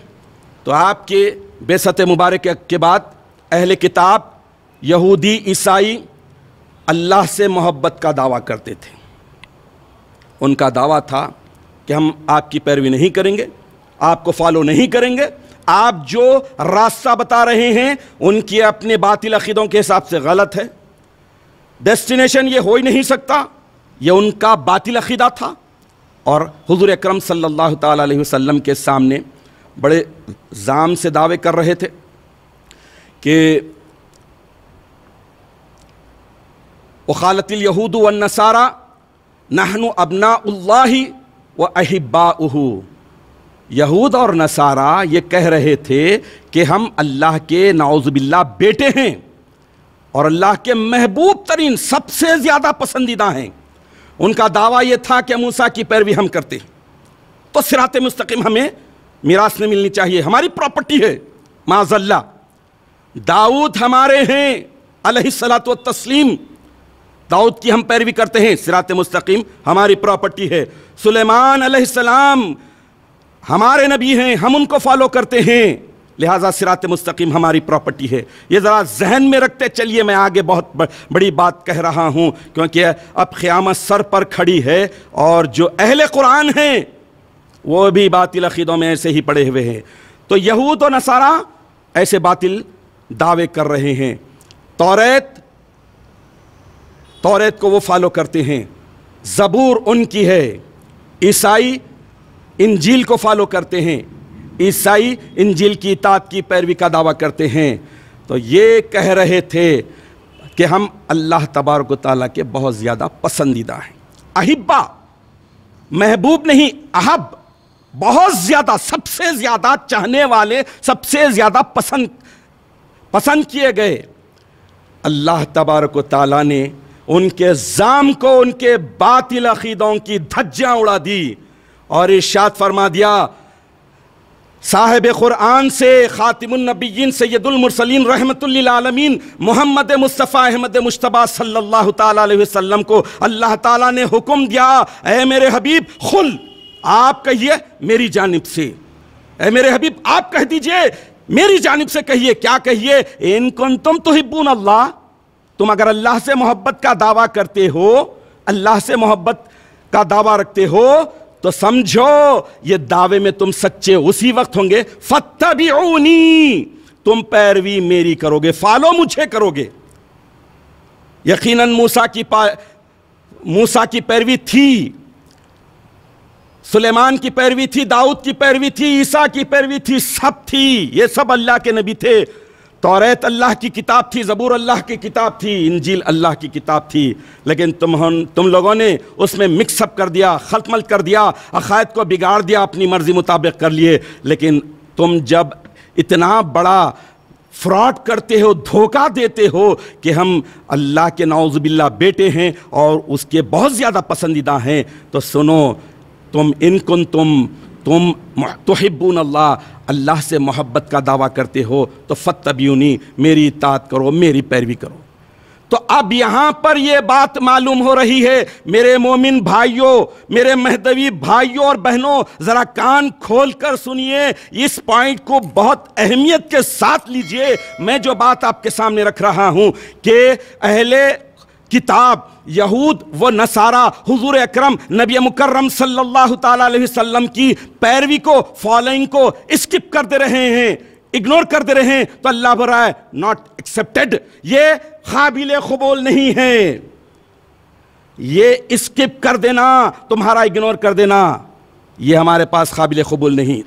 تو آپ کے بعثت مبارکہ کے بعد اہل کتاب یہودی عیسائی اللہ سے محبت کا دعویٰ کرتے تھے۔ ان کا دعویٰ تھا کہ ہم آپ کی پیروی نہیں کریں گے، آپ کو فالو نہیں کریں گے، آپ جو راستہ بتا رہے ہیں ان کی اپنے باطل عقیدوں کے حساب سے غلط ہے، ڈیسٹینیشن یہ ہو ہی نہیں سکتا، یہ ان کا باطل عقیدہ تھا۔ اور حضور اکرم صلی اللہ تعالی علیہ وسلم کے سامنے بڑے زام سے دعوے کر رہے تھے کہ وقالت الیہود والنصارى نحن ابناء اللہ واحباؤہ، یہود اور نصارہ یہ کہہ رہے تھے کہ ہم اللہ کے نعوذ باللہ بیٹے ہیں اور اللہ کے محبوب ترین سب سے زیادہ پسندیدہ ہیں۔ ان کا دعویٰ یہ تھا کہ موسیٰ کی پیروی ہم کرتے ہیں تو صراط مستقیم ہمیں میراث میں ملنی چاہیے، ہماری پراپرٹی ہے۔ معاذ اللہ، داؤد ہمارے ہیں علیہ الصلوۃ والتسلیم، داؤد کی ہم پیروی کرتے ہیں، صراط مستقیم ہماری پراپرٹی ہے۔ سلیمان علیہ السلام ہمارے نبی ہیں، ہم ان کو فالو کرتے ہیں، لہٰذا صراط مستقیم ہماری پراپرٹی ہے۔ یہ ذرا ذہن میں رکھتے چلیے، میں آگے بہت بڑی بات کہہ رہا ہوں کیونکہ اب قیامت سر پر کھڑی ہے اور جو اہل قرآن ہیں وہ بھی باطل عقیدوں میں ایسے ہی پڑے ہوئے ہیں۔ تو یہود و نصارہ ایسے باطل دعوے کر رہے ہیں۔ توریت کو وہ فالو کرتے ہیں، زبور ان کی ہے۔ عیسائی انجیل کو فالو کرتے ہیں، عیسائی انجیل کی اطاعت کی پیروی کا دعویٰ کرتے ہیں۔ تو یہ کہہ رہے تھے کہ ہم اللہ تبارک و تعالیٰ کے بہت زیادہ پسندیدہ ہیں۔ احبا، محبوب نہیں، احب، بہت زیادہ، سب سے زیادہ چاہنے والے، سب سے زیادہ پسند کیے گئے۔ اللہ تبارک و تعالیٰ نے ان کے زام کو، ان کے باطل عقیدوں کی دھجیاں اڑا دی اور ارشاد فرما دیا، صاحب قرآن سے، خاتم النبیین، سید المرسلین، رحمت للعالمین محمد مصطفیٰ احمد مجتبیٰ صلی اللہ تعالیٰ علیہ وسلم کو اللہ تعالیٰ نے حکم دیا، اے میرے حبیب خل، آپ کہیے میری جانب سے، اے میرے حبیب آپ کہہ دیجئے میری جانب سے، کہیے، کیا کہیے، ان کنتم تحبون اللہ، تم اگر اللہ سے محبت کا دعویٰ کرتے ہو، اللہ سے محبت کا دعویٰ رکھتے ہو تو سمجھو یہ دعوے میں تم سچے اسی وقت ہوں گے، فاتبعونی، تم پیروی میری کرو گے، فالو مجھے کرو گے۔ یقیناً موسیٰ کی پیروی تھی، سلیمان کی پیروی تھی، داؤد کی پیروی تھی، عیسیٰ کی پیروی تھی، سب تھی، یہ سب اللہ کے نبی تھے۔ توریت اللہ کی کتاب تھی، زبور اللہ کی کتاب تھی، انجیل اللہ کی کتاب تھی، لیکن تم لوگوں نے اس میں مکس اپ کر دیا، خلط ملط کر دیا، عقائد کو بگاڑ دیا، اپنی مرضی مطابق کر لیے۔ لیکن تم جب اتنا بڑا فراڈ کرتے ہو، دھوکہ دیتے ہو کہ ہم اللہ کے نعوذ باللہ بیٹے ہیں اور اس کے بہت زیادہ پسندیدہ ہیں، تو سنو، تم ان کنتم تم تحبون اللہ، اللہ سے محبت کا دعویٰ کرتے ہو تو فاتبعونی، میری اطاعت کرو، میری پیروی کرو۔ تو اب یہاں پر یہ بات معلوم ہو رہی ہے میرے مومن بھائیوں، میرے مہدوی بھائیوں اور بہنوں، ذرا کان کھول کر سنیے، اس پوائنٹ کو بہت اہمیت کے ساتھ لیجئے۔ میں جو بات آپ کے سامنے رکھ رہا ہوں کہ اہل کتاب یہود و نصارہ حضور اکرم نبی مکرم صلی اللہ تعالیٰ علیہ وسلم کی پیروی کو، فالوئنگ کو اسکپ کر دے رہے ہیں، اگنور کر دے رہے ہیں، تو اللہ برا ہے ناٹ ایکسیپٹڈ، یہ قابل قبول نہیں ہے۔ یہ اسکپ کر دینا، تمہارا اگنور کر دینا، یہ ہمارے پاس قابل قبول نہیں۔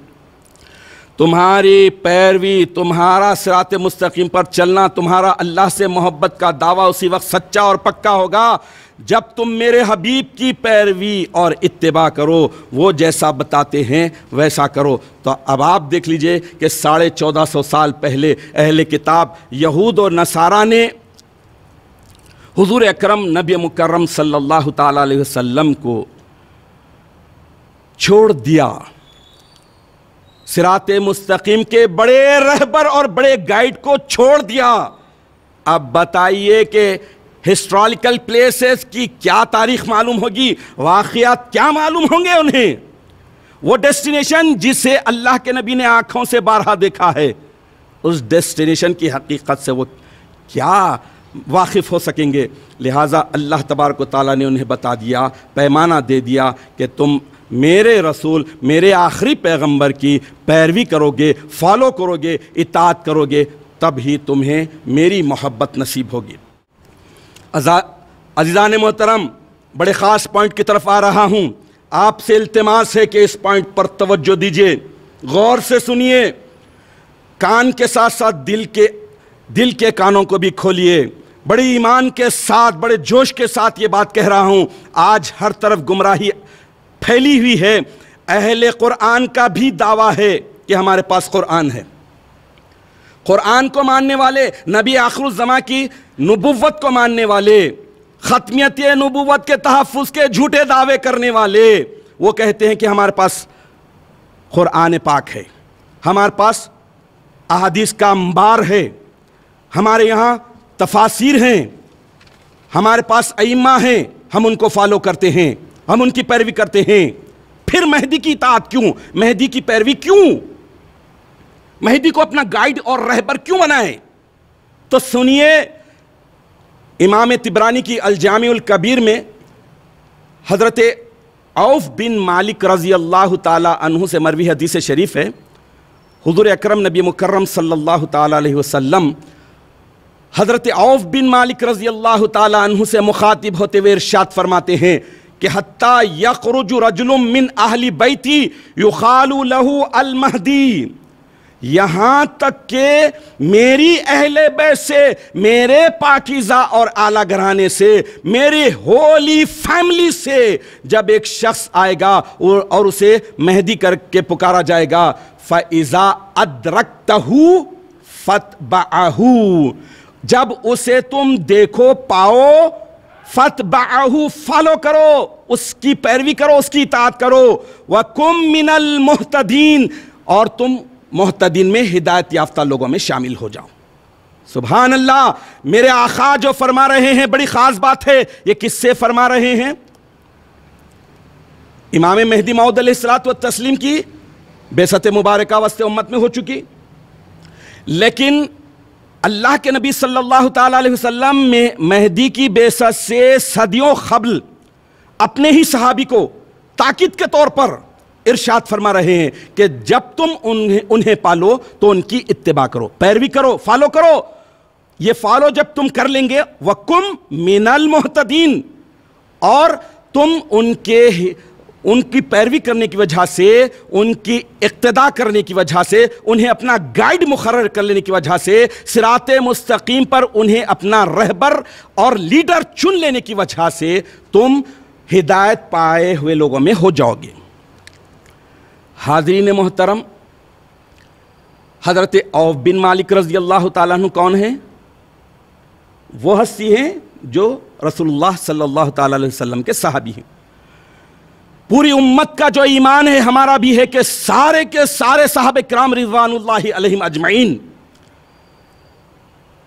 تمہاری پیروی، تمہارا صراط مستقیم پر چلنا، تمہارا اللہ سے محبت کا دعویٰ اسی وقت سچا اور پکا ہوگا جب تم میرے حبیب کی پیروی اور اتباع کرو، وہ جیسا بتاتے ہیں ویسا کرو۔ تو اب آپ دیکھ لیجئے کہ 1450 سال پہلے اہل کتاب یہود اور نصارہ نے حضور اکرم نبی مکرم صلی اللہ تعالیٰ علیہ وسلم کو چھوڑ دیا، صراط مستقیم کے بڑے رہبر اور بڑے گائیڈ کو چھوڑ دیا۔ اب بتائیے کہ ہسٹوریکل پلیسز کی کیا تاریخ معلوم ہوگی، واقعات کیا معلوم ہوں گے انہیں؟ وہ ڈیسٹینیشن جسے اللہ کے نبی نے آنکھوں سے بارہا دیکھا ہے، اس ڈیسٹینیشن کی حقیقت سے وہ کیا واقف ہو سکیں گے؟ لہٰذا اللہ تبارک و تعالیٰ نے انہیں بتا دیا، پیمانہ دے دیا کہ تم میرے رسول، میرے آخری پیغمبر کی پیروی کرو گے، فالو کرو گے، اطاعت کرو گے، تب ہی تمہیں میری محبت نصیب ہوگی۔ عزیزان محترم، بڑے خاص پوائنٹ کی طرف آ رہا ہوں، آپ سے التماس ہے کہ اس پوائنٹ پر توجہ دیجئے، غور سے سنیے، کان کے ساتھ ساتھ دل کے کانوں کو بھی کھولیے۔ بڑی ایمان کے ساتھ، بڑے جوش کے ساتھ یہ بات کہہ رہا ہوں۔ آج ہر طرف گمراہی پھیلی ہوئی ہے، اہل قرآن کا بھی دعویٰ ہے کہ ہمارے پاس قرآن ہے، قرآن کو ماننے والے، نبی آخر الزماں کی نبوت کو ماننے والے، ختمیت نبوت کے تحفظ کے جھوٹے دعوے کرنے والے، وہ کہتے ہیں کہ ہمارے پاس قرآن پاک ہے، ہمارے پاس احادیث کا انبار ہے، ہمارے یہاں تفاسیر ہیں، ہمارے پاس ائمہ ہیں، ہم ان کو فالو کرتے ہیں، ہم ان کی پیروی کرتے ہیں۔ پھر مہدی کی اطاعت کیوں؟ مہدی کی پیروی کیوں؟ مہدی کو اپنا گائیڈ اور رہبر کیوں بنائیں؟ تو سنیے، امام طبرانی کی الجامع الکبیر میں حضرت عوف بن مالک رضی اللہ تعالی عنہ سے مروی حدیث شریف ہے، حضور اکرم نبی مکرم صلی اللہ تعالی علیہ وسلم حضرت عوف بن مالک رضی اللہ تعالی عنہ سے مخاطب ہوتے ہوئے ارشاد فرماتے ہیں کہ حتی یخرج رجل من اہل بیتی یقال لہ المہدی، یہاں تک کہ میری اہل بیت سے، میرے پاکیزہ اور اعلیٰ گھرانے سے، میرے ہولی فیملی سے جب ایک شخص آئے گا اور اسے مہدی کر کے پکارا جائے گا، فَإِذَا أَدْرَكْتَهُ فَاتْبَعَهُ، جب اسے تم دیکھو پاؤ، فَاتْبَعَهُ، فالو کرو، اس کی پیروی کرو، اس کی اطاعت کرو، وَكُمْ مِنَ الْمُحْتَدِينَ، اور تم محتدین میں، ہدایت یافتہ لوگوں میں شامل ہو جاؤ۔ سبحان اللہ، میرے آقا جو فرما رہے ہیں بڑی خاص بات ہے، یہ کس سے فرما رہے ہیں؟ امام مہدی موعود علیہ الصلوۃ والتسلیم کی بعثت مبارکہ وسط امت میں ہو چکی، لیکن اللہ کے نبی صلی اللہ تعالیٰ علیہ وسلم میں مہدی کی بعثت سے صدیوں قبل اپنے ہی صحابی کو تاکید کے طور پر ارشاد فرما رہے ہیں کہ جب تم انہیں پالو تو ان کی اتباع کرو، پیروی کرو، فالو کرو۔ یہ فالو جب تم کر لیں گے، وَكُمْ مِنَ الْمُحْتَدِينَ، اور تم ان کی پیروی کرنے کی وجہ سے، ان کی اقتداء کرنے کی وجہ سے، انہیں اپنا گائیڈ مقرر کر لینے کی وجہ سے، صراط مستقیم پر انہیں اپنا رہبر اور لیڈر چن لینے کی وجہ سے تم ہدایت پائے ہوئے لوگوں میں ہو جاؤ گے۔ حاضرین محترم، حضرت عوف بن مالک رضی اللہ تعالیٰ عنہ کون ہیں؟ وہ ہستی ہیں جو رسول اللہ صلی اللہ تعالیٰ علیہ وسلم کے صحابی ہیں۔ پوری امت کا جو ایمان ہے، ہمارا بھی ہے کہ سارے کے سارے صحابہ کرام رضوان اللہ علیہم اجمعین،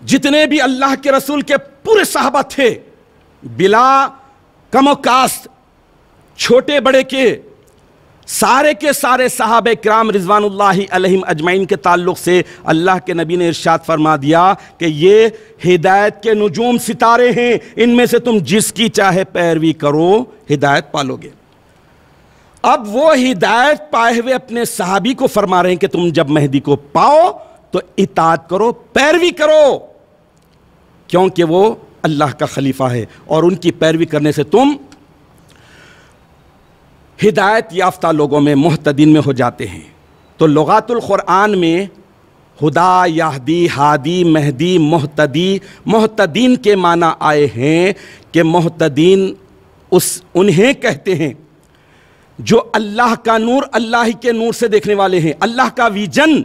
جتنے بھی اللہ کے رسول کے پورے صحابہ تھے، بلا کم و کاست، چھوٹے بڑے کے سارے صحابہ کرام رضوان اللہ علیہم اجمعین کے تعلق سے اللہ کے نبی نے ارشاد فرما دیا کہ یہ ہدایت کے نجوم ستارے ہیں، ان میں سے تم جس کی چاہے پیروی کرو ہدایت پالو گے۔ اب وہ ہدایت پائے ہوئے اپنے صحابی کو فرما رہے ہیں کہ تم جب مہدی کو پاؤ تو اطاعت کرو، پیروی کرو، کیونکہ وہ اللہ کا خلیفہ ہے اور ان کی پیروی کرنے سے تم ہدایت یافتہ لوگوں میں، محتدین میں ہو جاتے ہیں۔ تو لغات القرآن میں ہدا، یہدی، ہادی، مہدی، محتدی، محتدین کے معنی آئے ہیں کہ محتدین انہیں کہتے ہیں جو اللہ کا نور اللہ کے نور سے دیکھنے والے ہیں، اللہ کا ویژن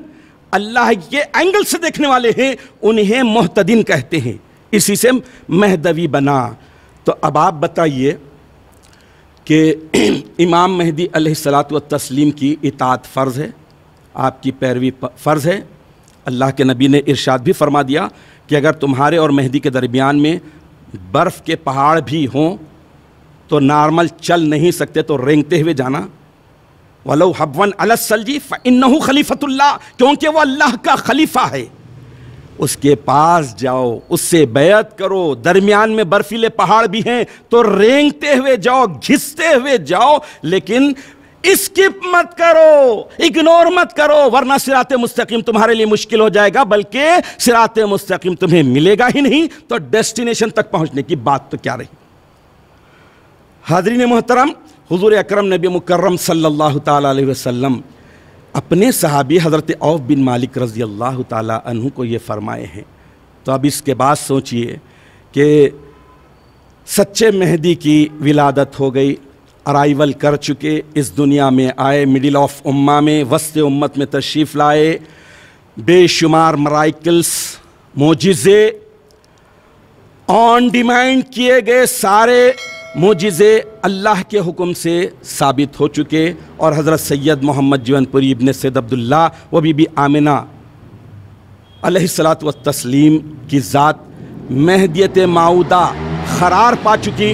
اللہ کے اینگل سے دیکھنے والے ہیں، انہیں محتدین کہتے ہیں۔ اسی سے مہدوی بنا۔ تو اب آپ بتائیے کہ امام مہدی علیہ الصلاۃ والتسلیم کی اطاعت فرض ہے، آپ کی پیروی فرض ہے۔ اللہ کے نبی نے ارشاد بھی فرما دیا کہ اگر تمہارے اور مہدی کے درمیان میں برف کے پہاڑ بھی ہوں تو نارمل چل نہیں سکتے تو رینگتے ہوئے جانا، وَلَوْ حَبْوًا عَلَى الثَّلْجِ فَإِنَّهُ خَلِيفَةُ اللَّهِ، کیونکہ وہ اللہ کا خلیفہ ہے، اس کے پاس جاؤ، اس سے بیعت کرو، درمیان میں برفیلے پہاڑ بھی ہیں تو رینگتے ہوئے جاؤ، گھستے ہوئے جاؤ، لیکن اسکپ مت کرو، اگنور مت کرو، ورنہ صراط مستقیم تمہارے لیے مشکل ہو جائے گا، بلکہ صراط مستقیم تمہیں ملے گا ہی نہیں، تو ڈیسٹینیشن تک پہنچنے کی بات تو کیا رہی۔ حاضرین محترم، حضور اکرم نبی مکرم صلی اللہ تعالیٰ علیہ وسلم اپنے صحابی حضرت عوف بن مالک رضی اللہ تعالیٰ عنہ کو یہ فرمائے ہیں۔ تو اب اس کے بعد سوچئے کہ سچے مہدی کی ولادت ہو گئی، ارائیول کر چکے، اس دنیا میں آئے، مڈل آف امہ میں، وسط امت میں تشریف لائے، بے شمار مراکلز، معجزے آن ڈیمانڈ کیے گئے، سارے معجزے اللہ کے حکم سے ثابت ہو چکے، اور حضرت سید محمد جون پوری ابن سید عبداللہ و بی بی آمنہ علیہ الصلاۃ والتسلیم کی ذات مہدیت موعودہ قرار پا چکی۔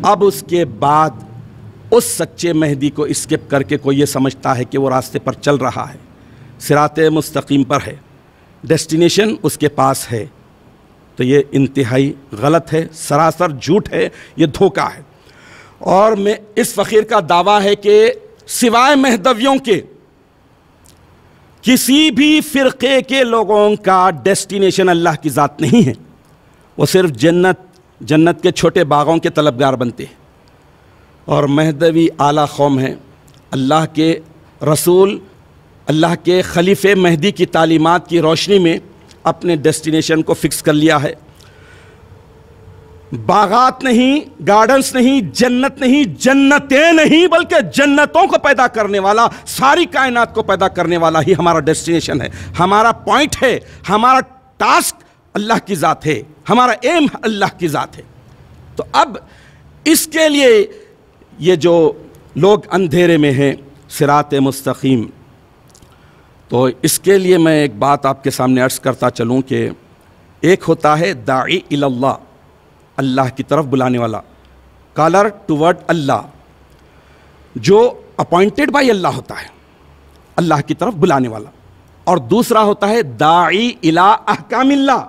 اب اس کے بعد اس سچے مہدی کو اسکپ کر کے کوئی یہ سمجھتا ہے کہ وہ راستے پر چل رہا ہے، صراط مستقیم پر ہے، ڈیسٹینیشن اس کے پاس ہے، تو یہ انتہائی غلط ہے، سراسر جھوٹ ہے، یہ دھوکہ ہے۔ اور میں اس فقیر کا دعویٰ ہے کہ سوائے مہدویوں کے کسی بھی فرقے کے لوگوں کا ڈیسٹینیشن اللہ کی ذات نہیں ہے، وہ صرف جنت کے چھوٹے باغوں کے طلبگار بنتے ہیں، اور مہدوی اعلیٰ قوم ہے۔ اللہ کے رسول، اللہ کے خلیفہ مہدی کی تعلیمات کی روشنی میں اپنے ڈیسٹینیشن کو فکس کر لیا ہے۔ باغات نہیں، گارڈنز نہیں، جنت نہیں، جنتیں نہیں، بلکہ جنتوں کو پیدا کرنے والا، ساری کائنات کو پیدا کرنے والا ہی ہمارا ڈیسٹینیشن ہے، ہمارا پوائنٹ ہے، ہمارا ٹاسک اللہ کی ذات ہے، ہمارا ایم اللہ کی ذات ہے۔ تو اب اس کے لیے یہ جو لوگ اندھیرے میں ہیں، صراط مستقیم، تو اس کے لیے میں ایک بات آپ کے سامنے عرض کرتا چلوں کہ ایک ہوتا ہے داعی الی اللہ، اللہ کی طرف بلانے والا، کالر ٹورڈ اللہ، جو اپوائنٹڈ بائی اللہ ہوتا ہے، اللہ کی طرف بلانے والا، اور دوسرا ہوتا ہے داعی الی احکام اللہ،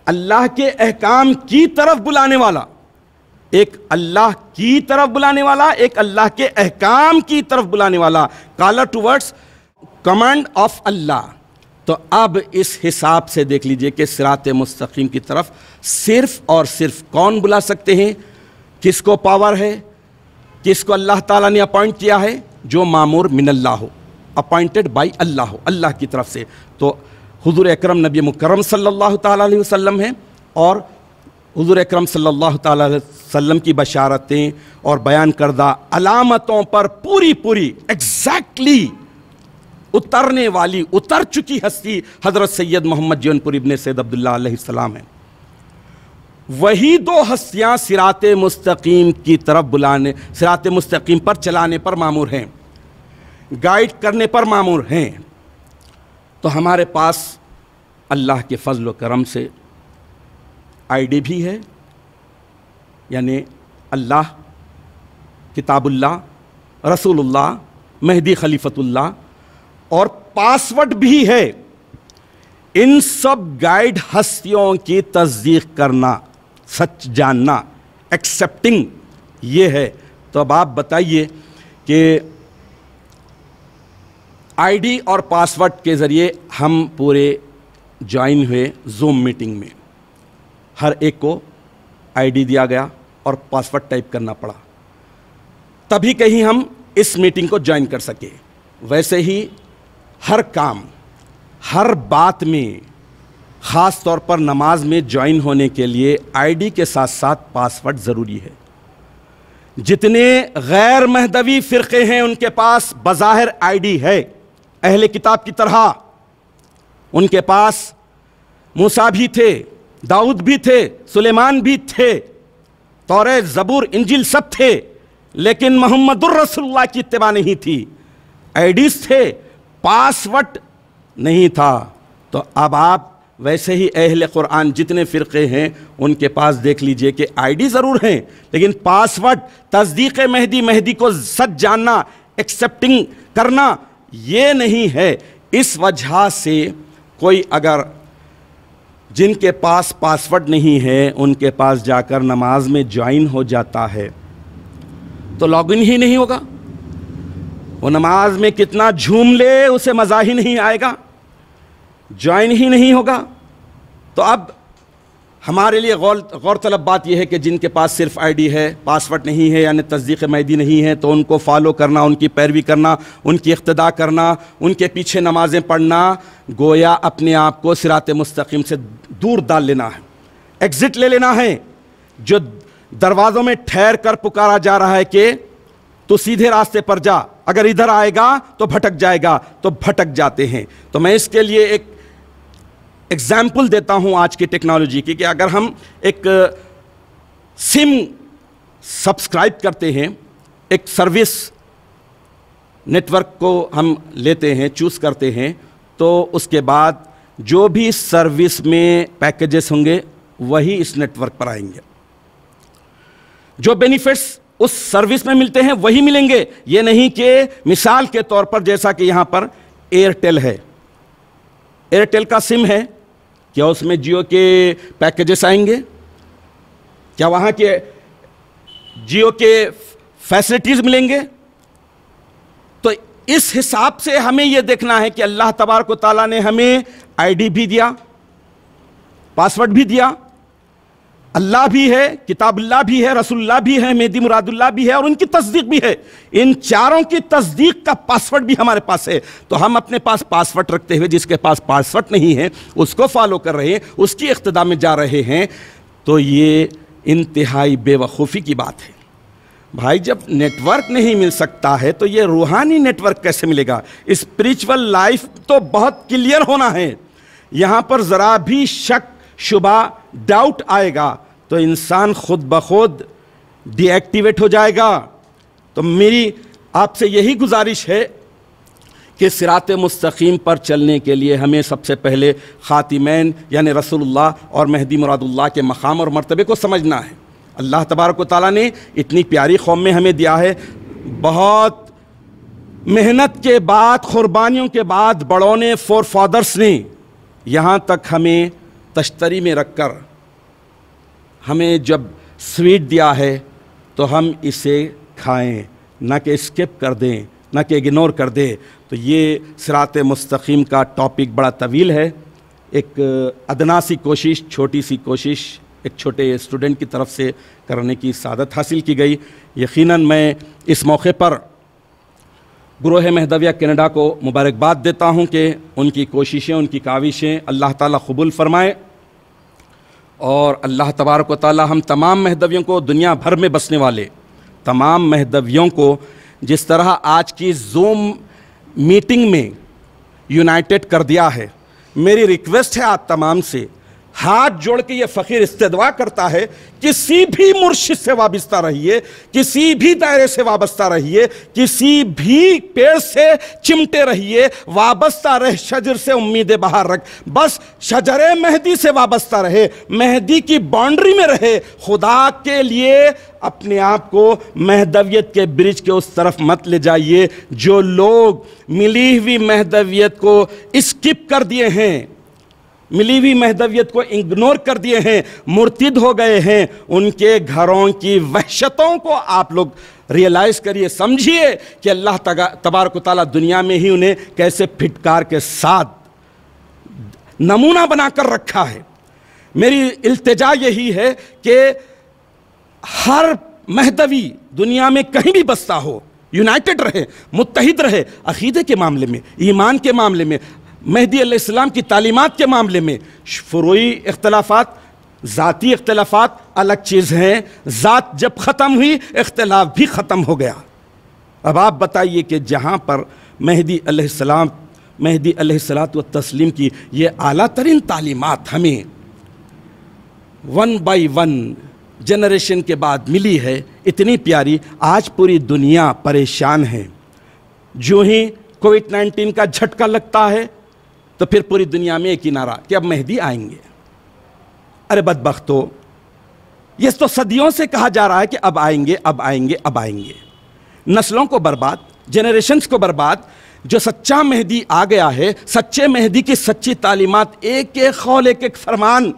اللہ کے احکام کی طرف بلانے والا۔ ایک اللہ کی طرف بلانے والا، ایک اللہ کے احکام کی طرف بلانے والا، کالر ٹورڈز کمانڈ آف اللہ۔ تو اب اس حساب سے دیکھ لیجئے کہ صراط مستقیم کی طرف صرف اور صرف کون بلا سکتے ہیں، کس کو پاور ہے، کس کو اللہ تعالیٰ نے اپوائنٹ کیا ہے، جو مامور من اللہ ہو، اپوائنٹڈ بائی اللہ ہو، اللہ کی طرف سے۔ تو حضور اکرم نبی مکرم صلی اللہ تعالیٰ علیہ وسلم ہیں، اور حضور اکرم صلی اللہ تعالیٰ علیہ وسلم کی بشارتیں اور بیان کردہ علامتوں پر پوری ایگزیکٹلی اترنے والی اتر چکی ہستی حضرت سید محمد جون پور ابن سید عبداللہ علیہ السلام ہیں. وہی دو ہستیاں صراط مستقیم کی طرف بلانے، صراط مستقیم پر چلانے پر مامور ہیں، گائیڈ کرنے پر مامور ہیں. تو ہمارے پاس اللہ کے فضل و کرم سے آئی ڈی بھی ہے، یعنی اللہ، کتاب اللہ، رسول اللہ، مہدی خلیفۃ اللہ، اور پاسورڈ بھی ہے. ان سب گائیڈ ہستیوں کی تصدیق کرنا، سچ جاننا، ایکسیپٹنگ، یہ ہے. تو اب آپ بتائیے کہ آئی ڈی اور پاسورڈ کے ذریعے ہم پورے جوائن ہوئے زوم میٹنگ میں. ہر ایک کو آئی ڈی دیا گیا اور پاسورڈ ٹائپ کرنا پڑا، تبھی کہیں ہم اس میٹنگ کو جوائن کر سکے. ویسے ہی ہر کام، ہر بات میں، خاص طور پر نماز میں جوائن ہونے کے لیے آئی ڈی کے ساتھ ساتھ پاسورڈ ضروری ہے. جتنے غیر مہدوی فرقے ہیں ان کے پاس بظاہر آئی ڈی ہے، اہل کتاب کی طرح. ان کے پاس موسیٰ بھی تھے، داؤد بھی تھے، سلیمان بھی تھے، توریت، زبور، انجیل سب تھے، لیکن محمد الرسول اللہ کی اتباع نہیں تھی. آئی ڈیز تھے، پاسورڈ نہیں تھا. تو اب آپ ویسے ہی اہل قرآن جتنے فرقے ہیں ان کے پاس دیکھ لیجئے کہ آئی ڈی ضرور ہیں، لیکن پاسورڈ، تصدیق مہدی، مہدی کو سچ جاننا، ایکسیپٹنگ کرنا، یہ نہیں ہے. اس وجہ سے کوئی اگر جن کے پاس پاسورڈ نہیں ہے ان کے پاس جا کر نماز میں جوائن ہو جاتا ہے تو لاگ ان ہی نہیں ہوگا. وہ نماز میں کتنا جھوم لے اسے مزہ ہی نہیں آئے گا، جوائن ہی نہیں ہوگا. تو اب ہمارے لیے غور طلب بات یہ ہے کہ جن کے پاس صرف آئی ڈی ہے، پاسورڈ نہیں ہے، یعنی تصدیق مہدی نہیں ہے، تو ان کو فالو کرنا، ان کی پیروی کرنا، ان کی اقتداء کرنا، ان کے پیچھے نمازیں پڑھنا، گویا اپنے آپ کو صراط مستقیم سے دور ڈال لینا ہے، ایگزٹ لے لینا ہے. جو دروازوں میں ٹھہر کر پکارا جا رہا ہے کہ تو سیدھے راستے پر جا، اگر ادھر آئے گا تو بھٹک جائے گا، تو بھٹک جاتے ہیں. تو میں اس کے لیے ایک ایگزامپل دیتا ہوں آج کی ٹیکنالوجی کی، کہ اگر ہم ایک سم سبسکرائب کرتے ہیں، ایک سروس نیٹ ورک کو ہم لیتے ہیں، چوز کرتے ہیں، تو اس کے بعد جو بھی سروس میں پیکیجز ہوں گے وہی اس نیٹ ورک پر آئیں گے. جو بینیفٹس اس سروس میں ملتے ہیں وہی ملیں گے. یہ نہیں کہ مثال کے طور پر جیسا کہ یہاں پر ایئرٹیل ہے، ایئرٹیل کا سم ہے، کیا اس میں جیو کے پیکیجز آئیں گے؟ کیا وہاں کے جیو کے فیسلٹیز ملیں گے؟ تو اس حساب سے ہمیں یہ دیکھنا ہے کہ اللہ تبارک و تعالیٰ نے ہمیں آئی ڈی بھی دیا، پاسورڈ بھی دیا، اللہ بھی ہے، کتاب اللہ بھی ہے، رسول اللہ بھی ہے، مہدی مراد اللہ بھی ہے، اور ان کی تصدیق بھی ہے. ان چاروں کی تصدیق کا پاسورڈ بھی ہمارے پاس ہے. تو ہم اپنے پاس پاسورڈ رکھتے ہوئے جس کے پاس پاسورڈ نہیں ہے اس کو فالو کر رہے ہیں، اس کی اقتداء میں جا رہے ہیں، تو یہ انتہائی بے وقوفی کی بات ہے. بھائی جب نیٹ ورک نہیں مل سکتا ہے تو یہ روحانی نیٹ ورک کیسے ملے گا؟ اسپریچول لائف تو بہت کلیئر ہونا ہے. یہاں پر ذرا بھی شک، شبہ، ڈاؤٹ آئے گا تو انسان خود بخود ڈی ایکٹیویٹ ہو جائے گا. تو میری آپ سے یہی گزارش ہے کہ صراط مستقیم پر چلنے کے لیے ہمیں سب سے پہلے خاتمین یعنی رسول اللہ اور مہدی مراد اللہ کے مقام اور مرتبے کو سمجھنا ہے. اللہ تبارک و تعالیٰ نے اتنی پیاری قوم میں ہمیں دیا ہے، بہت محنت کے بعد، قربانیوں کے بعد بڑوں نے، فور فادرز نے یہاں تک ہمیں تشتری میں رکھ کر ہمیں جب سویٹ دیا ہے تو ہم اسے کھائیں، نہ کہ اسکپ کر دیں، نہ کہ اگنور کر دیں. تو یہ صراط مستقیم کا ٹاپک بڑا طویل ہے. ایک ادنا سی کوشش، چھوٹی سی کوشش ایک چھوٹے اسٹوڈنٹ کی طرف سے کرنے کی سعادت حاصل کی گئی. یقیناً میں اس موقع پر گروہ مہدویہ کینیڈا کو مبارکباد دیتا ہوں کہ ان کی کوششیں، ان کی کاوشیں اللہ تعالیٰ قبول فرمائے، اور اللہ تبارک و تعالیٰ ہم تمام مہدویوں کو، دنیا بھر میں بسنے والے تمام مہدویوں کو، جس طرح آج کی زوم میٹنگ میں یونائٹڈ کر دیا ہے۔ میری ریکویسٹ ہے آپ تمام سے، ہاتھ جوڑ کے یہ فقیر استدعا کرتا ہے، کسی بھی مرشد سے وابستہ رہیے، کسی بھی دائرے سے وابستہ رہیے، کسی بھی پیڑ سے چمٹے رہیے، وابستہ رہ شجر سے امید بہار رکھ، بس شجر مہدی سے وابستہ رہے، مہدی کی باؤنڈری میں رہے، خدا کے لیے اپنے آپ کو مہدویت کے برج کے اس طرف مت لے جائیے۔ جو لوگ ملی ہوئی مہدویت کو اسکپ کر دیے ہیں، ملی ہوئی مہدویت کو اگنور کر دیے ہیں، مرتد ہو گئے ہیں، ان کے گھروں کی وحشتوں کو آپ لوگ ریئلائز کریے، سمجھیے کہ اللہ تبارک و تعالیٰ دنیا میں ہی انہیں کیسے پھٹکار کے ساتھ نمونہ بنا کر رکھا ہے۔ میری التجا یہی ہے کہ ہر مہدوی دنیا میں کہیں بھی بستا ہو، یونائٹڈ رہے، متحد رہے، عقیدے کے معاملے میں، ایمان کے معاملے میں، مہدی علیہ السلام کی تعلیمات کے معاملے میں۔ فروعی اختلافات، ذاتی اختلافات الگ چیز ہیں، ذات جب ختم ہوئی اختلاف بھی ختم ہو گیا۔ اب آپ بتائیے کہ جہاں پر مہدی علیہ السلام، مہدی علیہ الصلوۃ والتسلیم کی یہ اعلیٰ ترین تعلیمات ہمیں 1 بائی 1 جنریشن کے بعد ملی ہے، اتنی پیاری، آج پوری دنیا پریشان ہے۔ جو ہی کووڈ-19 کا جھٹکا لگتا ہے تو پھر پوری دنیا میں ایک ہی نعرہ کہ اب مہدی آئیں گے۔ ارے بدبختو، یہ تو صدیوں سے کہا جا رہا ہے کہ اب آئیں گے، اب آئیں گے، اب آئیں گے۔ نسلوں کو برباد، جنریشنز کو برباد۔ جو سچا مہدی آ گیا ہے، سچے مہدی کی سچی تعلیمات، ایک ایک قول، ایک ایک فرمان،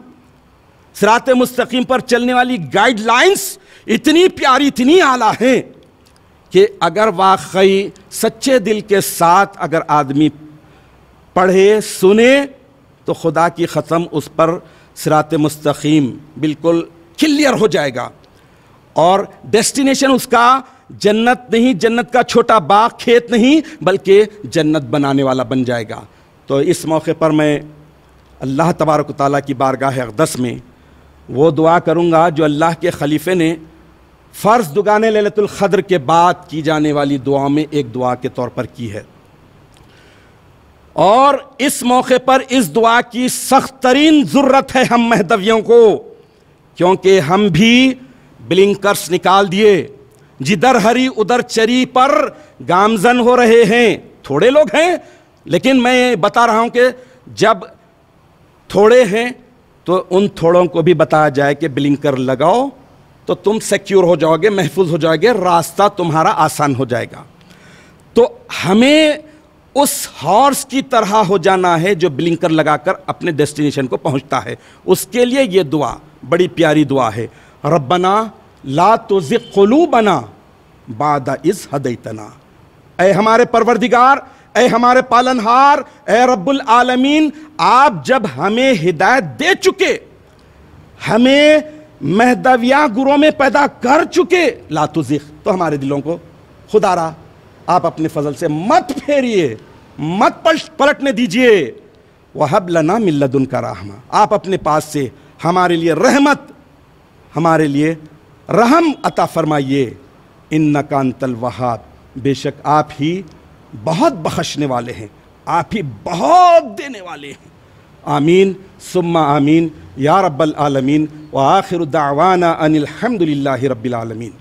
صراط مستقیم پر چلنے والی گائیڈ لائنز اتنی پیاری، اتنی اعلیٰ ہیں کہ اگر واقعی سچے دل کے ساتھ اگر آدمی پڑھے، سنے، تو خدا کی قسم اس پر صراط مستقیم بالکل کلیئر ہو جائے گا، اور ڈیسٹینیشن اس کا جنت نہیں، جنت کا چھوٹا باغ کھیت نہیں، بلکہ جنت بنانے والا بن جائے گا۔ تو اس موقع پر میں اللہ تبارک و تعالیٰ کی بارگاہ اقدس میں وہ دعا کروں گا جو اللہ کے خلیفے نے فرض دگان لیلۃ القدر کے بعد کی جانے والی دعاؤں میں ایک دعا کے طور پر کی ہے، اور اس موقع پر اس دعا کی سخت ترین ضرورت ہے ہم مہدویوں کو، کیونکہ ہم بھی بلنکرز نکال دیے، جدھر ہری ادھر چری پر گامزن ہو رہے ہیں۔ تھوڑے لوگ ہیں، لیکن میں بتا رہا ہوں کہ جب تھوڑے ہیں تو ان تھوڑوں کو بھی بتایا جائے کہ بلنکر لگاؤ تو تم سیکیور ہو جاؤ گے، محفوظ ہو جاؤ گے، راستہ تمہارا آسان ہو جائے گا۔ تو ہمیں اس ہارس کی طرح ہو جانا ہے جو بلنکر لگا کر اپنے ڈیسٹینیشن کو پہنچتا ہے۔ اس کے لیے یہ دعا بڑی پیاری دعا ہے، ربنا لا تزغ قلوبنا بعد اذ ہدیتنا۔ اے ہمارے پروردگار، اے ہمارے پالنہار، اے رب العالمین، آپ جب ہمیں ہدایت دے چکے، ہمیں مہدویہ گروہ میں پیدا کر چکے، لا تزغ، تو ہمارے دلوں کو خدا را آپ اپنے فضل سے مت پھیریے، مت پلٹنے دیجئے، وَهَبْ لَنَا مِن لَّدُنْكَ رَحْمَةً، آپ اپنے پاس سے ہمارے لیے رحمت، ہمارے لیے رحم عطا فرمائیے، اِنَّكَ أَنتَ الْوَهَّابُ، بے شک آپ ہی بہت بخشنے والے ہیں، آپ ہی بہت دینے والے ہیں۔ آمین ثم آمین یا رب العالمین، وآخر دعوانا ان الحمد للہ رب العالمین۔